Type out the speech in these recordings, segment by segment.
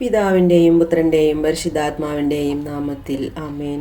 പിതാവിൻ്റെയും പുത്രൻ്റെയും പരിശുദ്ധാത്മാവിൻ്റെയും നാമത്തിൽ ആമേൻ.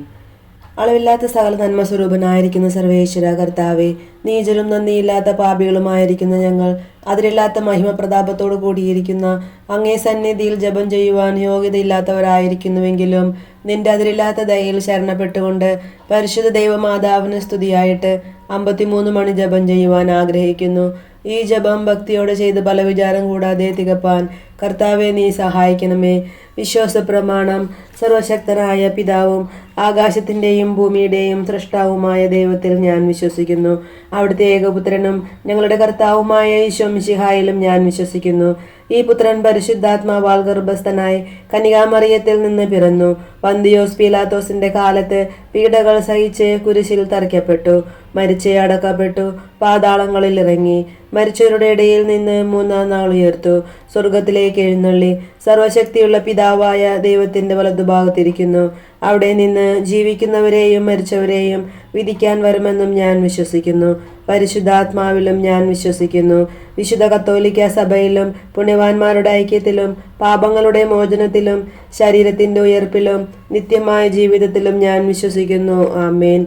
അളവില്ലാത്ത സകല നന്മസ്വരൂപനായിരിക്കുന്ന സർവേശ്വര കർത്താവെ, നീചരും നന്ദിയില്ലാത്ത പാപികളുമായിരിക്കുന്ന ഞങ്ങൾ അതിരില്ലാത്ത മഹിമപ്രതാപത്തോടു കൂടിയിരിക്കുന്ന അങ്ങേ സന്നിധിയിൽ ജപം ചെയ്യുവാൻ യോഗ്യതയില്ലാത്തവരായിരിക്കുന്നുവെങ്കിലും നിന്റെ അതിരില്ലാത്ത ദയയിൽ ശരണപ്പെട്ടുകൊണ്ട് പരിശുദ്ധ ദൈവമാതാവിന് സ്തുതിയായിട്ട് 53 മണി ജപം ചെയ്യുവാൻ ആഗ്രഹിക്കുന്നു. ഈ ജപം ഭക്തിയോടെ ചെയ്ത് പല വിചാരം കൂടാതെ തികപ്പാൻ കർത്താവെ നീ സഹായിക്കണമേ. വിശ്വാസ പ്രമാണം. സർവശക്തനായ പിതാവും ആകാശത്തിൻ്റെയും ഭൂമിയുടെയും സൃഷ്ടാവുമായ ദൈവത്തിൽ ഞാൻ വിശ്വസിക്കുന്നു. അവിടുത്തെ ഏകപുത്രനും ഞങ്ങളുടെ കർത്താവുമായ ഈശോ മിശിഹായിലും ഞാൻ വിശ്വസിക്കുന്നു. ഈ പുത്രൻ പരിശുദ്ധാത്മാവാൽ ഗർഭസ്ഥനായി കന്യകാമറിയത്തിൽ നിന്ന് പിറന്നു. പന്തിയോസ് പീലാത്തോസിന്റെ കാലത്ത് പീഡകൾ സഹിച്ച് കുരിശിൽ തറയ്ക്കപ്പെട്ടു, മരിച്ച് അടക്കപ്പെട്ടു, പാതാളങ്ങളിൽ ഇറങ്ങി, മരിച്ചവരുടെ ഇടയിൽ നിന്ന് 3-ാം നാൾ ഉയർത്തു, സ്വർഗത്തിലേക്ക് എഴുന്നള്ളി, സർവശക്തിയുള്ള പിതാവായ ദൈവത്തിന്റെ വലതുഭാഗത്തിരിക്കുന്നു. അവിടെ നിന്ന് ജീവിക്കുന്നവരെയും മരിച്ചവരെയും വിധിക്കാൻ വരുമെന്നും ഞാൻ വിശ്വസിക്കുന്നു. പരിശുദ്ധാത്മാവിലും ഞാൻ വിശ്വസിക്കുന്നു. വിശുദ്ധ കത്തോലിക്ക സഭയിലും പുണ്യവാന്മാരുടെ ഐക്യത്തിലും പാപങ്ങളുടെ മോചനത്തിലും ശരീരത്തിന്റെ ഉയർപ്പിലും നിത്യമായ ജീവിതത്തിലും ഞാൻ വിശ്വസിക്കുന്നു. ആമേൻ.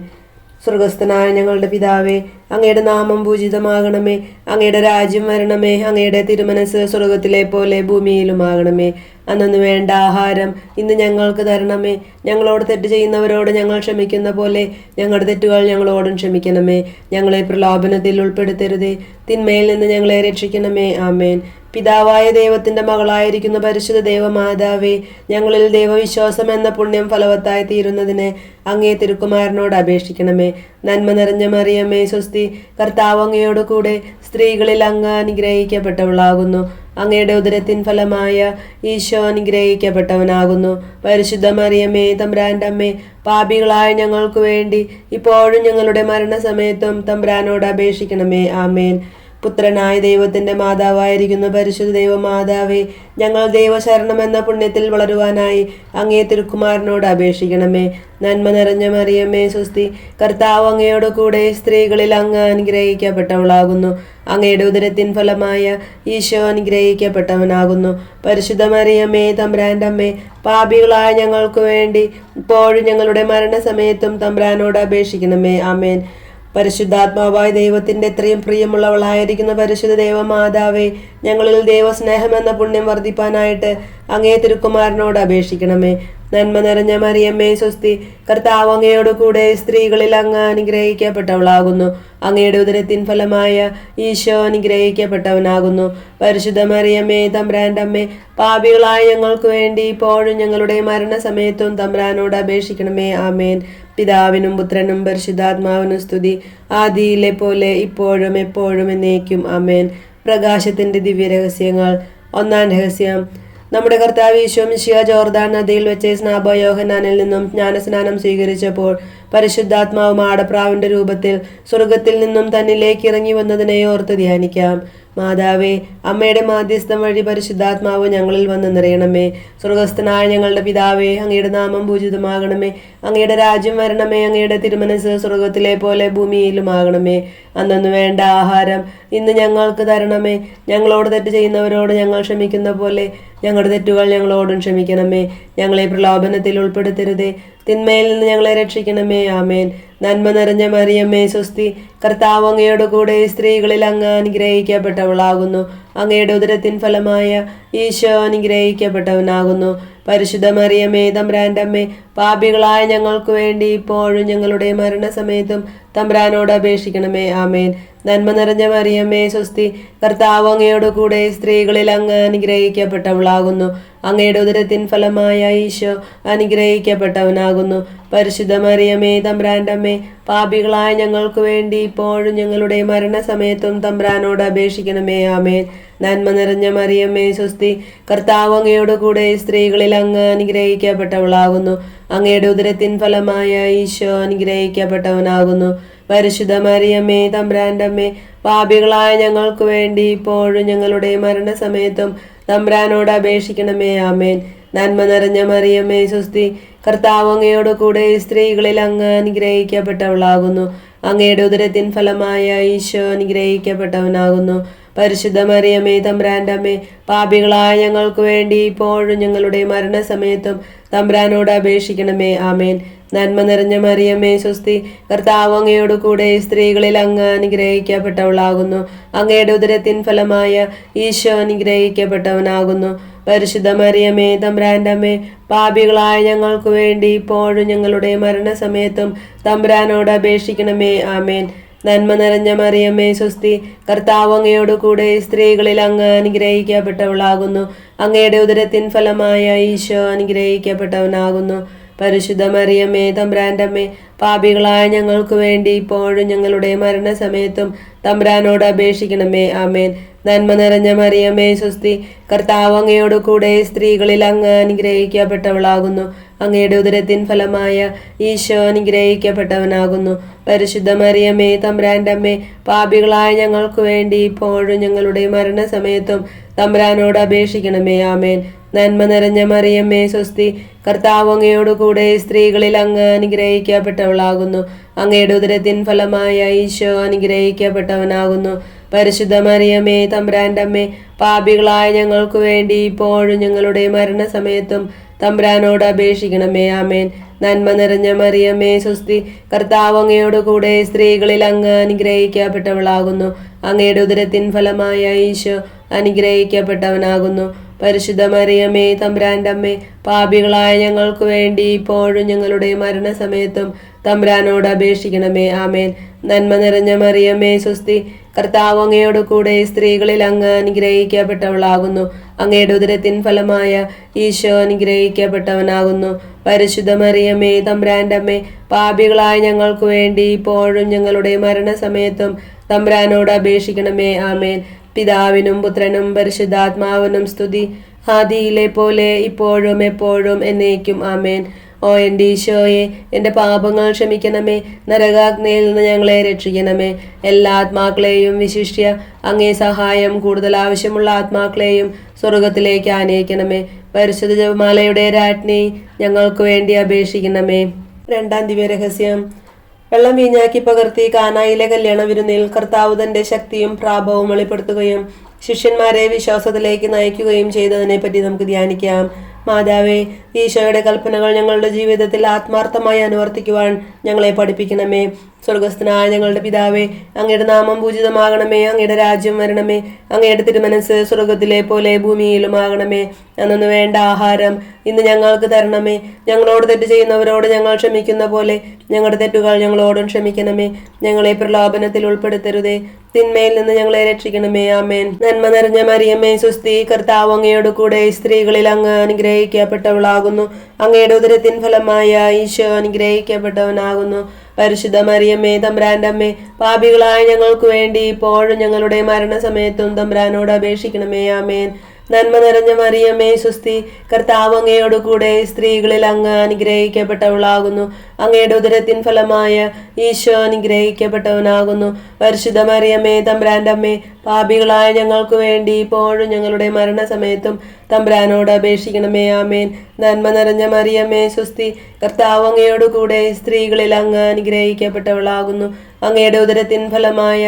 സ്വർഗസ്ഥനായ ഞങ്ങളുടെ പിതാവേ, അങ്ങയുടെ നാമം പൂജിതമാകണമേ. അങ്ങയുടെ രാജ്യം വരണമേ. അങ്ങയുടെ തിരുമനസ് സ്വർഗത്തിലെ പോലെ ഭൂമിയിലുമാകണമേ. അന്നു വേണ്ട ആഹാരം ഇന്ന് ഞങ്ങൾക്ക് തരണമേ. ഞങ്ങളോട് തെറ്റ് ചെയ്യുന്നവരോട് ഞങ്ങൾ ക്ഷമിക്കുന്ന പോലെ ഞങ്ങളുടെ തെറ്റുകൾ ഞങ്ങളോടും ക്ഷമിക്കണമേ. ഞങ്ങളെ പ്രലോഭനത്തിൽ ഉൾപ്പെടുത്തരുതേ, തിന്മയിൽ നിന്ന് ഞങ്ങളെ രക്ഷിക്കണമേ. ആമേൻ. പിതാവായ ദൈവത്തിന്റെ മകളായിരിക്കുന്ന പരിശുദ്ധ ദൈവമാതാവേ, ഞങ്ങളിൽ ദൈവവിശ്വാസം എന്ന പുണ്യം ഫലവത്തായി തീരുന്നതിന് അങ്ങേ തിരുക്കുമാരനോട് അപേക്ഷിക്കണമേ. നന്മ നിറഞ്ഞ മറിയമേ സ്വസ്തി, കർത്താവ് അങ്ങയോട് കൂടെ സ്ത്രീകളിൽ അങ്ങ് അനുഗ്രഹിക്കപ്പെട്ടവളാകുന്നു. അങ്ങയുടെ ഉദരത്തിൻ ഫലമായ ഈശോ അനുഗ്രഹിക്കപ്പെട്ടവനാകുന്നു. പരിശുദ്ധ മറിയമേ തമ്പുരാന്റെ അമ്മേ, പാപികളായ ഞങ്ങൾക്ക് വേണ്ടി ഇപ്പോഴും ഞങ്ങളുടെ മരണസമയത്തും തമ്പുരാനോട് അപേക്ഷിക്കണമേ. ആമേൻ. പുത്രനായ ദൈവത്തിന്റെ മാതാവായിരിക്കുന്ന പരിശുദ്ധ ദൈവമാതാവേ, ഞങ്ങൾ ദൈവശരണം എന്ന പുണ്യത്തിൽ വളരുവാനായി അങ്ങേ തിരുക്കുമാരനോട് അപേക്ഷിക്കണമേ. നന്മ നിറഞ്ഞ മറിയമേ സ്വസ്തി, കർത്താവ് അങ്ങയോട് കൂടെ സ്ത്രീകളിൽ അങ്ങ് അനുഗ്രഹിക്കപ്പെട്ടവളാകുന്നു. അങ്ങയുടെ ഉദരത്തിൻ ഫലമായ ഈശോ അനുഗ്രഹിക്കപ്പെട്ടവനാകുന്നു. പരിശുദ്ധ മറിയമേ തമ്പുരാന്റെ അമ്മേ, പാപികളായ ഞങ്ങൾക്ക് വേണ്ടി ഇപ്പോഴും ഞങ്ങളുടെ മരണസമയത്തും തമ്പുരാനോട് അപേക്ഷിക്കണമേ. ആമേൻ. പരിശുദ്ധാത്മാവായ ദൈവത്തിന്റെ എത്രയും പ്രിയമുള്ളവളായിരിക്കുന്ന പരിശുദ്ധ ദൈവമാതാവേ, ഞങ്ങളിൽ ദൈവസ്നേഹം എന്ന പുണ്യം വർദ്ധിപ്പാനായിട്ട് അങ്ങേ തിരുക്കുമാരനോട് അപേക്ഷിക്കണമേ. നന്മ നിറഞ്ഞ മറിയമ്മേ സ്വസ്തി, കർത്താവ് അങ്ങയോട് കൂടെ സ്ത്രീകളിൽ അങ്ങ് അനുഗ്രഹിക്കപ്പെട്ടവളാകുന്നു. അങ്ങയുടെ ഉദരത്തിൻ ഫലമായ ഈശോ അനുഗ്രഹിക്കപ്പെട്ടവനാകുന്നു. പരിശുദ്ധ മറിയമ്മേ തമ്പുരാന്റെ അമ്മേ, പാപികളായ ഞങ്ങൾക്ക് വേണ്ടി ഇപ്പോഴും ഞങ്ങളുടെ മരണസമയത്തും തമ്പുരാനോട് അപേക്ഷിക്കണമേ. ആമേൻ. പിതാവിനും പുത്രനും പരിശുദ്ധാത്മാവിനും സ്തുതി, ആദിയിലെ പോലെ ഇപ്പോഴും എപ്പോഴും എന്നേക്കും. ആമേൻ. പ്രകാശത്തിന്റെ ദിവ്യരഹസ്യങ്ങൾ. 1-ാം രഹസ്യം. നമ്മുടെ കർത്താവ് ഈശോ മിശിഹാ ജോർദാൻ നദിയിൽ വെച്ച് സ്നാപക യോഹന്നാനിൽ നിന്നും ജ്ഞാനസ്നാനം സ്വീകരിച്ചപ്പോൾ പരിശുദ്ധാത്മാവ് മാടപ്രാവിന്റെ രൂപത്തിൽ സ്വർഗത്തിൽ നിന്നും തന്നിലേക്ക് ഇറങ്ങി വന്നതിനെ ഓർത്ത് ധ്യാനിക്കാം. മാതാവേ, അമ്മയുടെ മാധ്യസ്ഥം വഴി പരിശുദ്ധാത്മാവ് ഞങ്ങളിൽ വന്ന് നിറയണമേ. സ്വർഗസ്ഥനായ ഞങ്ങളുടെ പിതാവേ, അങ്ങയുടെ നാമം പൂജിതമാകണമേ. അങ്ങയുടെ രാജ്യം വരണമേ. അങ്ങയുടെ തിരുമനസ് സ്വർഗത്തിലെ പോലെ ഭൂമിയിലുമാകണമേ. അന്നു വേണ്ട ആഹാരം ഇന്ന് ഞങ്ങൾക്ക് തരണമേ. ഞങ്ങളോട് തെറ്റ് ചെയ്യുന്നവരോട് ഞങ്ങൾ ക്ഷമിക്കുന്ന പോലെ ഞങ്ങളുടെ തെറ്റുകൾ ഞങ്ങളോടും ക്ഷമിക്കണമേ. ഞങ്ങളെ പ്രലോഭനത്തിൽ ഉൾപ്പെടുത്തരുതേ, തിന്മയിൽ നിന്ന് ഞങ്ങളെ രക്ഷിക്കണമേ. ആമേൻ. നന്മ നിറഞ്ഞ മറിയമ്മേ സ്വസ്തി, കർത്താവ് അങ്ങയോട് കൂടെ സ്ത്രീകളിൽ അങ്ങ് അനുഗ്രഹിക്കപ്പെട്ടവളാകുന്നു. അങ്ങയുടെ ഉദരത്തിൻ ഫലമായ ഈശോ അനുഗ്രഹിക്കപ്പെട്ടവനാകുന്നു. പരിശുദ്ധ മറിയമ്മേ തമ്പുരാന്റെ അമ്മേ, പാപികളായ ഞങ്ങൾക്ക് വേണ്ടി ഇപ്പോഴും ഞങ്ങളുടെ മരണസമയത്തും തമ്പുരാനോട് അപേക്ഷിക്കണമേ. ആമേൻ. നന്മ നിറഞ്ഞ മറിയമ്മേ സ്വസ്തി, കർത്താവ് അങ്ങയോട് കൂടെ സ്ത്രീകളിൽ അങ്ങ് അനുഗ്രഹിക്കപ്പെട്ടവളാകുന്നു. അങ്ങയുടെ ഉദരത്തിൻ ഫലമായ ഈശോ അനുഗ്രഹിക്കപ്പെട്ടവനാകുന്നു. പരിശുദ്ധ മറിയമ്മേ തമ്പുരാന്റെ അമ്മേ, പാപികളായ ഞങ്ങൾക്ക് വേണ്ടി ഇപ്പോഴും ഞങ്ങളുടെ മരണസമയത്തും തമ്പുരാനോട് അപേക്ഷിക്കണമേ. ആമേൻ. നന്മ നിറഞ്ഞ മറിയമ്മേ സ്വസ്തി, കർത്താവ് അങ്ങയോട് കൂടെ സ്ത്രീകളിൽ അങ്ങ് അനുഗ്രഹിക്കപ്പെട്ടവളാകുന്നു. അങ്ങയുടെ ഉദരത്തിൻ ഫലമായ ഈശോ അനുഗ്രഹിക്കപ്പെട്ടവനാകുന്നു. പരിശുദ്ധ മറിയമ്മേ തമ്പുരാന്റെ അമ്മേ, പാപികളായ ഞങ്ങൾക്ക് വേണ്ടി ഇപ്പോഴും ഞങ്ങളുടെ മരണസമയത്തും തമ്പുരാനോട് അപേക്ഷിക്കണമേ. ആമേൻ. നന്മ നിറഞ്ഞ മറിയമ്മേ സ്വസ്തി, കർത്താവ് അങ്ങയോട് കൂടെ സ്ത്രീകളിൽ അങ്ങ് അനുഗ്രഹിക്കപ്പെട്ടവളാകുന്നു. അങ്ങയുടെ ഉദരത്തിൻ ഫലമായ ഈശോ അനുഗ്രഹിക്കപ്പെട്ടവനാകുന്നു. പരിശുദ്ധ മറിയമേ തമ്പുരാന്റെ അമ്മേ, പാപികളായ ഞങ്ങൾക്ക് വേണ്ടി ഇപ്പോഴും ഞങ്ങളുടെ മരണസമയത്തും തമ്പുരാനോട് അപേക്ഷിക്കണമേ. ആമേൻ. നന്മ നിറഞ്ഞ മറിയമേ സ്വസ്തി, കർത്താവ് അങ്ങയോട് കൂടെ സ്ത്രീകളിൽ അങ്ങ് അനുഗ്രഹിക്കപ്പെട്ടവളാകുന്നു. അങ്ങയുടെ ഉദരത്തിൻ ഫലമായ ഈശോ അനുഗ്രഹിക്കപ്പെട്ടവനാകുന്നു. പരിശുദ്ധ മറിയമേ തമ്പുരാന്റെ അമ്മേ, പാപികളായ ഞങ്ങൾക്ക് വേണ്ടി ഇപ്പോഴും ഞങ്ങളുടെ മരണസമയത്തും തമ്പുരാനോട് അപേക്ഷിക്കണമേ. ആമേൻ. നന്മ നിറഞ്ഞ മറിയമേ സ്വസ്തി, കർത്താവ് അങ്ങയോട് കൂടെ സ്ത്രീകളിൽ അങ്ങ് അനുഗ്രഹിക്കപ്പെട്ടവളാകുന്നു. അങ്ങയുടെ ഉദരത്തിൻ ഫലമായ ഈശോ അനുഗ്രഹിക്കപ്പെട്ടവനാകുന്നു. പരിശുദ്ധ മറിയമേ തമ്പുരാന്റെ അമ്മേ, പാപികളായ ഞങ്ങൾക്ക് വേണ്ടി ഇപ്പോഴും ഞങ്ങളുടെ മരണസമയത്തും തമ്പുരാനോട് അപേക്ഷിക്കണമേ. ആമേൻ. നന്മ നിറഞ്ഞ മറിയമേ സ്വസ്തി, കർത്താവ് അങ്ങയോട് കൂടെ സ്ത്രീകളിൽ അങ്ങ് അനുഗ്രഹിക്കപ്പെട്ടവളാകുന്നു. അങ്ങയുടെ ഉദരത്തിൻ ഫലമായ ഈശോ അനുഗ്രഹിക്കപ്പെട്ടവനാകുന്നു. പരിശുദ്ധ മറിയമേ തമ്പുരാന്റെ അമ്മേ, പാപികളായ ഞങ്ങൾക്ക് വേണ്ടി ഇപ്പോഴും ഞങ്ങളുടെ മരണസമയത്തും തമ്പുരാനോട് അപേക്ഷിക്കണമേ. ആമേൻ. നന്മ നിറഞ്ഞ മറിയമേ സ്വസ്തി, കർത്താവ് അങ്ങയോട് കൂടെ സ്ത്രീകളിൽ അങ്ങ് അനുഗ്രഹിക്കപ്പെട്ടവളാകുന്നു. അങ്ങയുടെ ഉദരത്തിൻ ഫലമായ ഈശോ അനുഗ്രഹിക്കപ്പെട്ടവനാകുന്നു. പരിശുദ്ധ മറിയമേ തമ്പുരാന്റെ അമ്മേ, പാപികളായ ഞങ്ങൾക്ക് വേണ്ടി ഇപ്പോഴും ഞങ്ങളുടെ മരണസമയത്തും തമ്പുരാനോട് അപേക്ഷിക്കണമേ. ആമേൻ. നന്മ നിറഞ്ഞ മറിയമേ സ്വസ്തി, കർത്താവ് അങ്ങയോട് കൂടെ സ്ത്രീകളിൽ അങ്ങ് അനുഗ്രഹിക്കപ്പെട്ടവളാകുന്നു. അങ്ങയുടെ ഉദരത്തിൻ ഫലമായ ഈശോ അനുഗ്രഹിക്കപ്പെട്ടവനാകുന്നു. പരിശുദ്ധ മറിയമേ തമ്പുരാന്റെ അമ്മേ, പാപികളായ ഞങ്ങൾക്ക് വേണ്ടി ഇപ്പോഴും ഞങ്ങളുടെ മരണസമയത്തും തമ്പുരാനോട് അപേക്ഷിക്കണമേ. ആമേൻ. നന്മ നിറഞ്ഞ മറിയമേ സ്വസ്തി, കർത്താവ് അങ്ങയോട് കൂടെ സ്ത്രീകളിൽ അങ്ങ് അനുഗ്രഹിക്കപ്പെട്ടവളാകുന്നു. അങ്ങയുടെ ഉദരത്തിൻ ഫലമായ ഈശോ അനുഗ്രഹിക്കപ്പെട്ടവനാകുന്നു. പരിശുദ്ധ മറിയമേ തമ്പുരാന്റെ അമ്മേ, പാപികളായ ഞങ്ങൾക്ക് വേണ്ടി ഇപ്പോഴും ഞങ്ങളുടെ മരണസമയത്തും തമ്പുരാനോട് അപേക്ഷിക്കണമേ. ആമേൻ. പിതാവിനും പുത്രനും പരിശുദ്ധാത്മാവിനും സ്തുതി, ആദിയിലെ പോലെ ഇപ്പോഴും എപ്പോഴും എന്നേക്കും. ആമേൻ. ഓ എൻ്റെ ഈശോയെ, എൻ്റെ പാപങ്ങൾ ക്ഷമിക്കണമേ. നരകാഗ്നിയിൽ നിന്ന് ഞങ്ങളെ രക്ഷിക്കണമേ. എല്ലാ ആത്മാക്കളെയും, വിശിഷ്യ അങ്ങേ സഹായം കൂടുതൽ ആവശ്യമുള്ള ആത്മാക്കളെയും സ്വർഗത്തിലേക്ക് ആനയിക്കണമേ. പരിശുദ്ധ ജപമാലയുടെ രാജ്ഞി, ഞങ്ങൾക്ക് വേണ്ടി അപേക്ഷിക്കണമേ. രണ്ടാം ദിവ്യരഹസ്യം. വെള്ളം വീഞ്ഞാക്കി പകർത്തി കാനായിലെ കല്യാണ വിരുന്നിൽ കർത്താവ് തന്റെ ശക്തിയും പ്രാഭവവും വെളിപ്പെടുത്തുകയും ശിഷ്യന്മാരെ വിശ്വാസത്തിലേക്ക് നയിക്കുകയും ചെയ്തതിനെ പറ്റി നമുക്ക് ധ്യാനിക്കാം. മാതാവേ, ഈശോയുടെ കൽപ്പനകൾ ഞങ്ങളുടെ ജീവിതത്തിൽ ആത്മാർത്ഥമായി അനുവർത്തിക്കുവാൻ ഞങ്ങളെ പഠിപ്പിക്കണമേ. സ്വർഗസ്ഥനായ ഞങ്ങളുടെ പിതാവേ, അങ്ങയുടെ നാമം പൂജിതമാകണമേ. അങ്ങയുടെ രാജ്യം വരണമേ. അങ്ങയുടെ തിരുമനസ് സ്വർഗത്തിലെ പോലെ ഭൂമിയിലുമാകണമേ. അന്നു വേണ്ട ആഹാരം ഇന്ന് ഞങ്ങൾക്ക് തരണമേ. ഞങ്ങളോട് തെറ്റ് ചെയ്യുന്നവരോട് ഞങ്ങൾ ക്ഷമിക്കുന്ന പോലെ ഞങ്ങളുടെ തെറ്റുകൾ ഞങ്ങളോടും ക്ഷമിക്കണമേ. ഞങ്ങളെ പ്രലോഭനത്തിൽ ഉൾപ്പെടുത്തരുതേ, തിന്മയിൽ നിന്ന് ഞങ്ങളെ രക്ഷിക്കണമേ. ആമേൻ. നന്മ നിറഞ്ഞ മറിയമേ സ്വസ്തി, കർത്താവ് അങ്ങയോട് കൂടെ സ്ത്രീകളിൽ അങ്ങ് അനുഗ്രഹിക്കപ്പെട്ടവളാകുന്നു. അങ്ങയുടെ ഉദരത്തിൻ ഫലമായ ഈശോ അനുഗ്രഹിക്കപ്പെട്ടവനാകുന്നു. പരിശുദ്ധ മറിയമേ തമ്പുരാന്റെ അമ്മേ, പാപികളായ ഞങ്ങൾക്ക് വേണ്ടി ഇപ്പോഴും ഞങ്ങളുടെ മരണസമയത്തും തമ്പുരാനോട് അപേക്ഷിക്കണമേ. ആമേൻ. നന്മ നിറഞ്ഞ മറിയമേ സ്വസ്തി, കർത്താവ് അങ്ങയോട് കൂടെ സ്ത്രീകളിൽ അങ്ങ് അനുഗ്രഹിക്കപ്പെട്ടവളാകുന്നു. അങ്ങയുടെ ഉദരത്തിൻ ഫലമായ ഈശോ അനുഗ്രഹിക്കപ്പെട്ടവനാകുന്നു. പരിശുദ്ധ മറിയമേ തമ്പുരാന്റെ അമ്മേ, പാപികളായ ഞങ്ങൾക്ക് വേണ്ടി ഇപ്പോഴും ഞങ്ങളുടെ മരണസമയത്തും തമ്പുരാനോട് അപേക്ഷിക്കണമേ. ആമേൻ. നന്മ നിറഞ്ഞ മറിയമേ സ്വസ്തി, കർത്താവ് അങ്ങയോട് കൂടെ സ്ത്രീകളിൽ അങ്ങ് അനുഗ്രഹിക്കപ്പെട്ടവളാകുന്നു. അങ്ങയുടെ ഉദരത്തിൻ ഫലമായ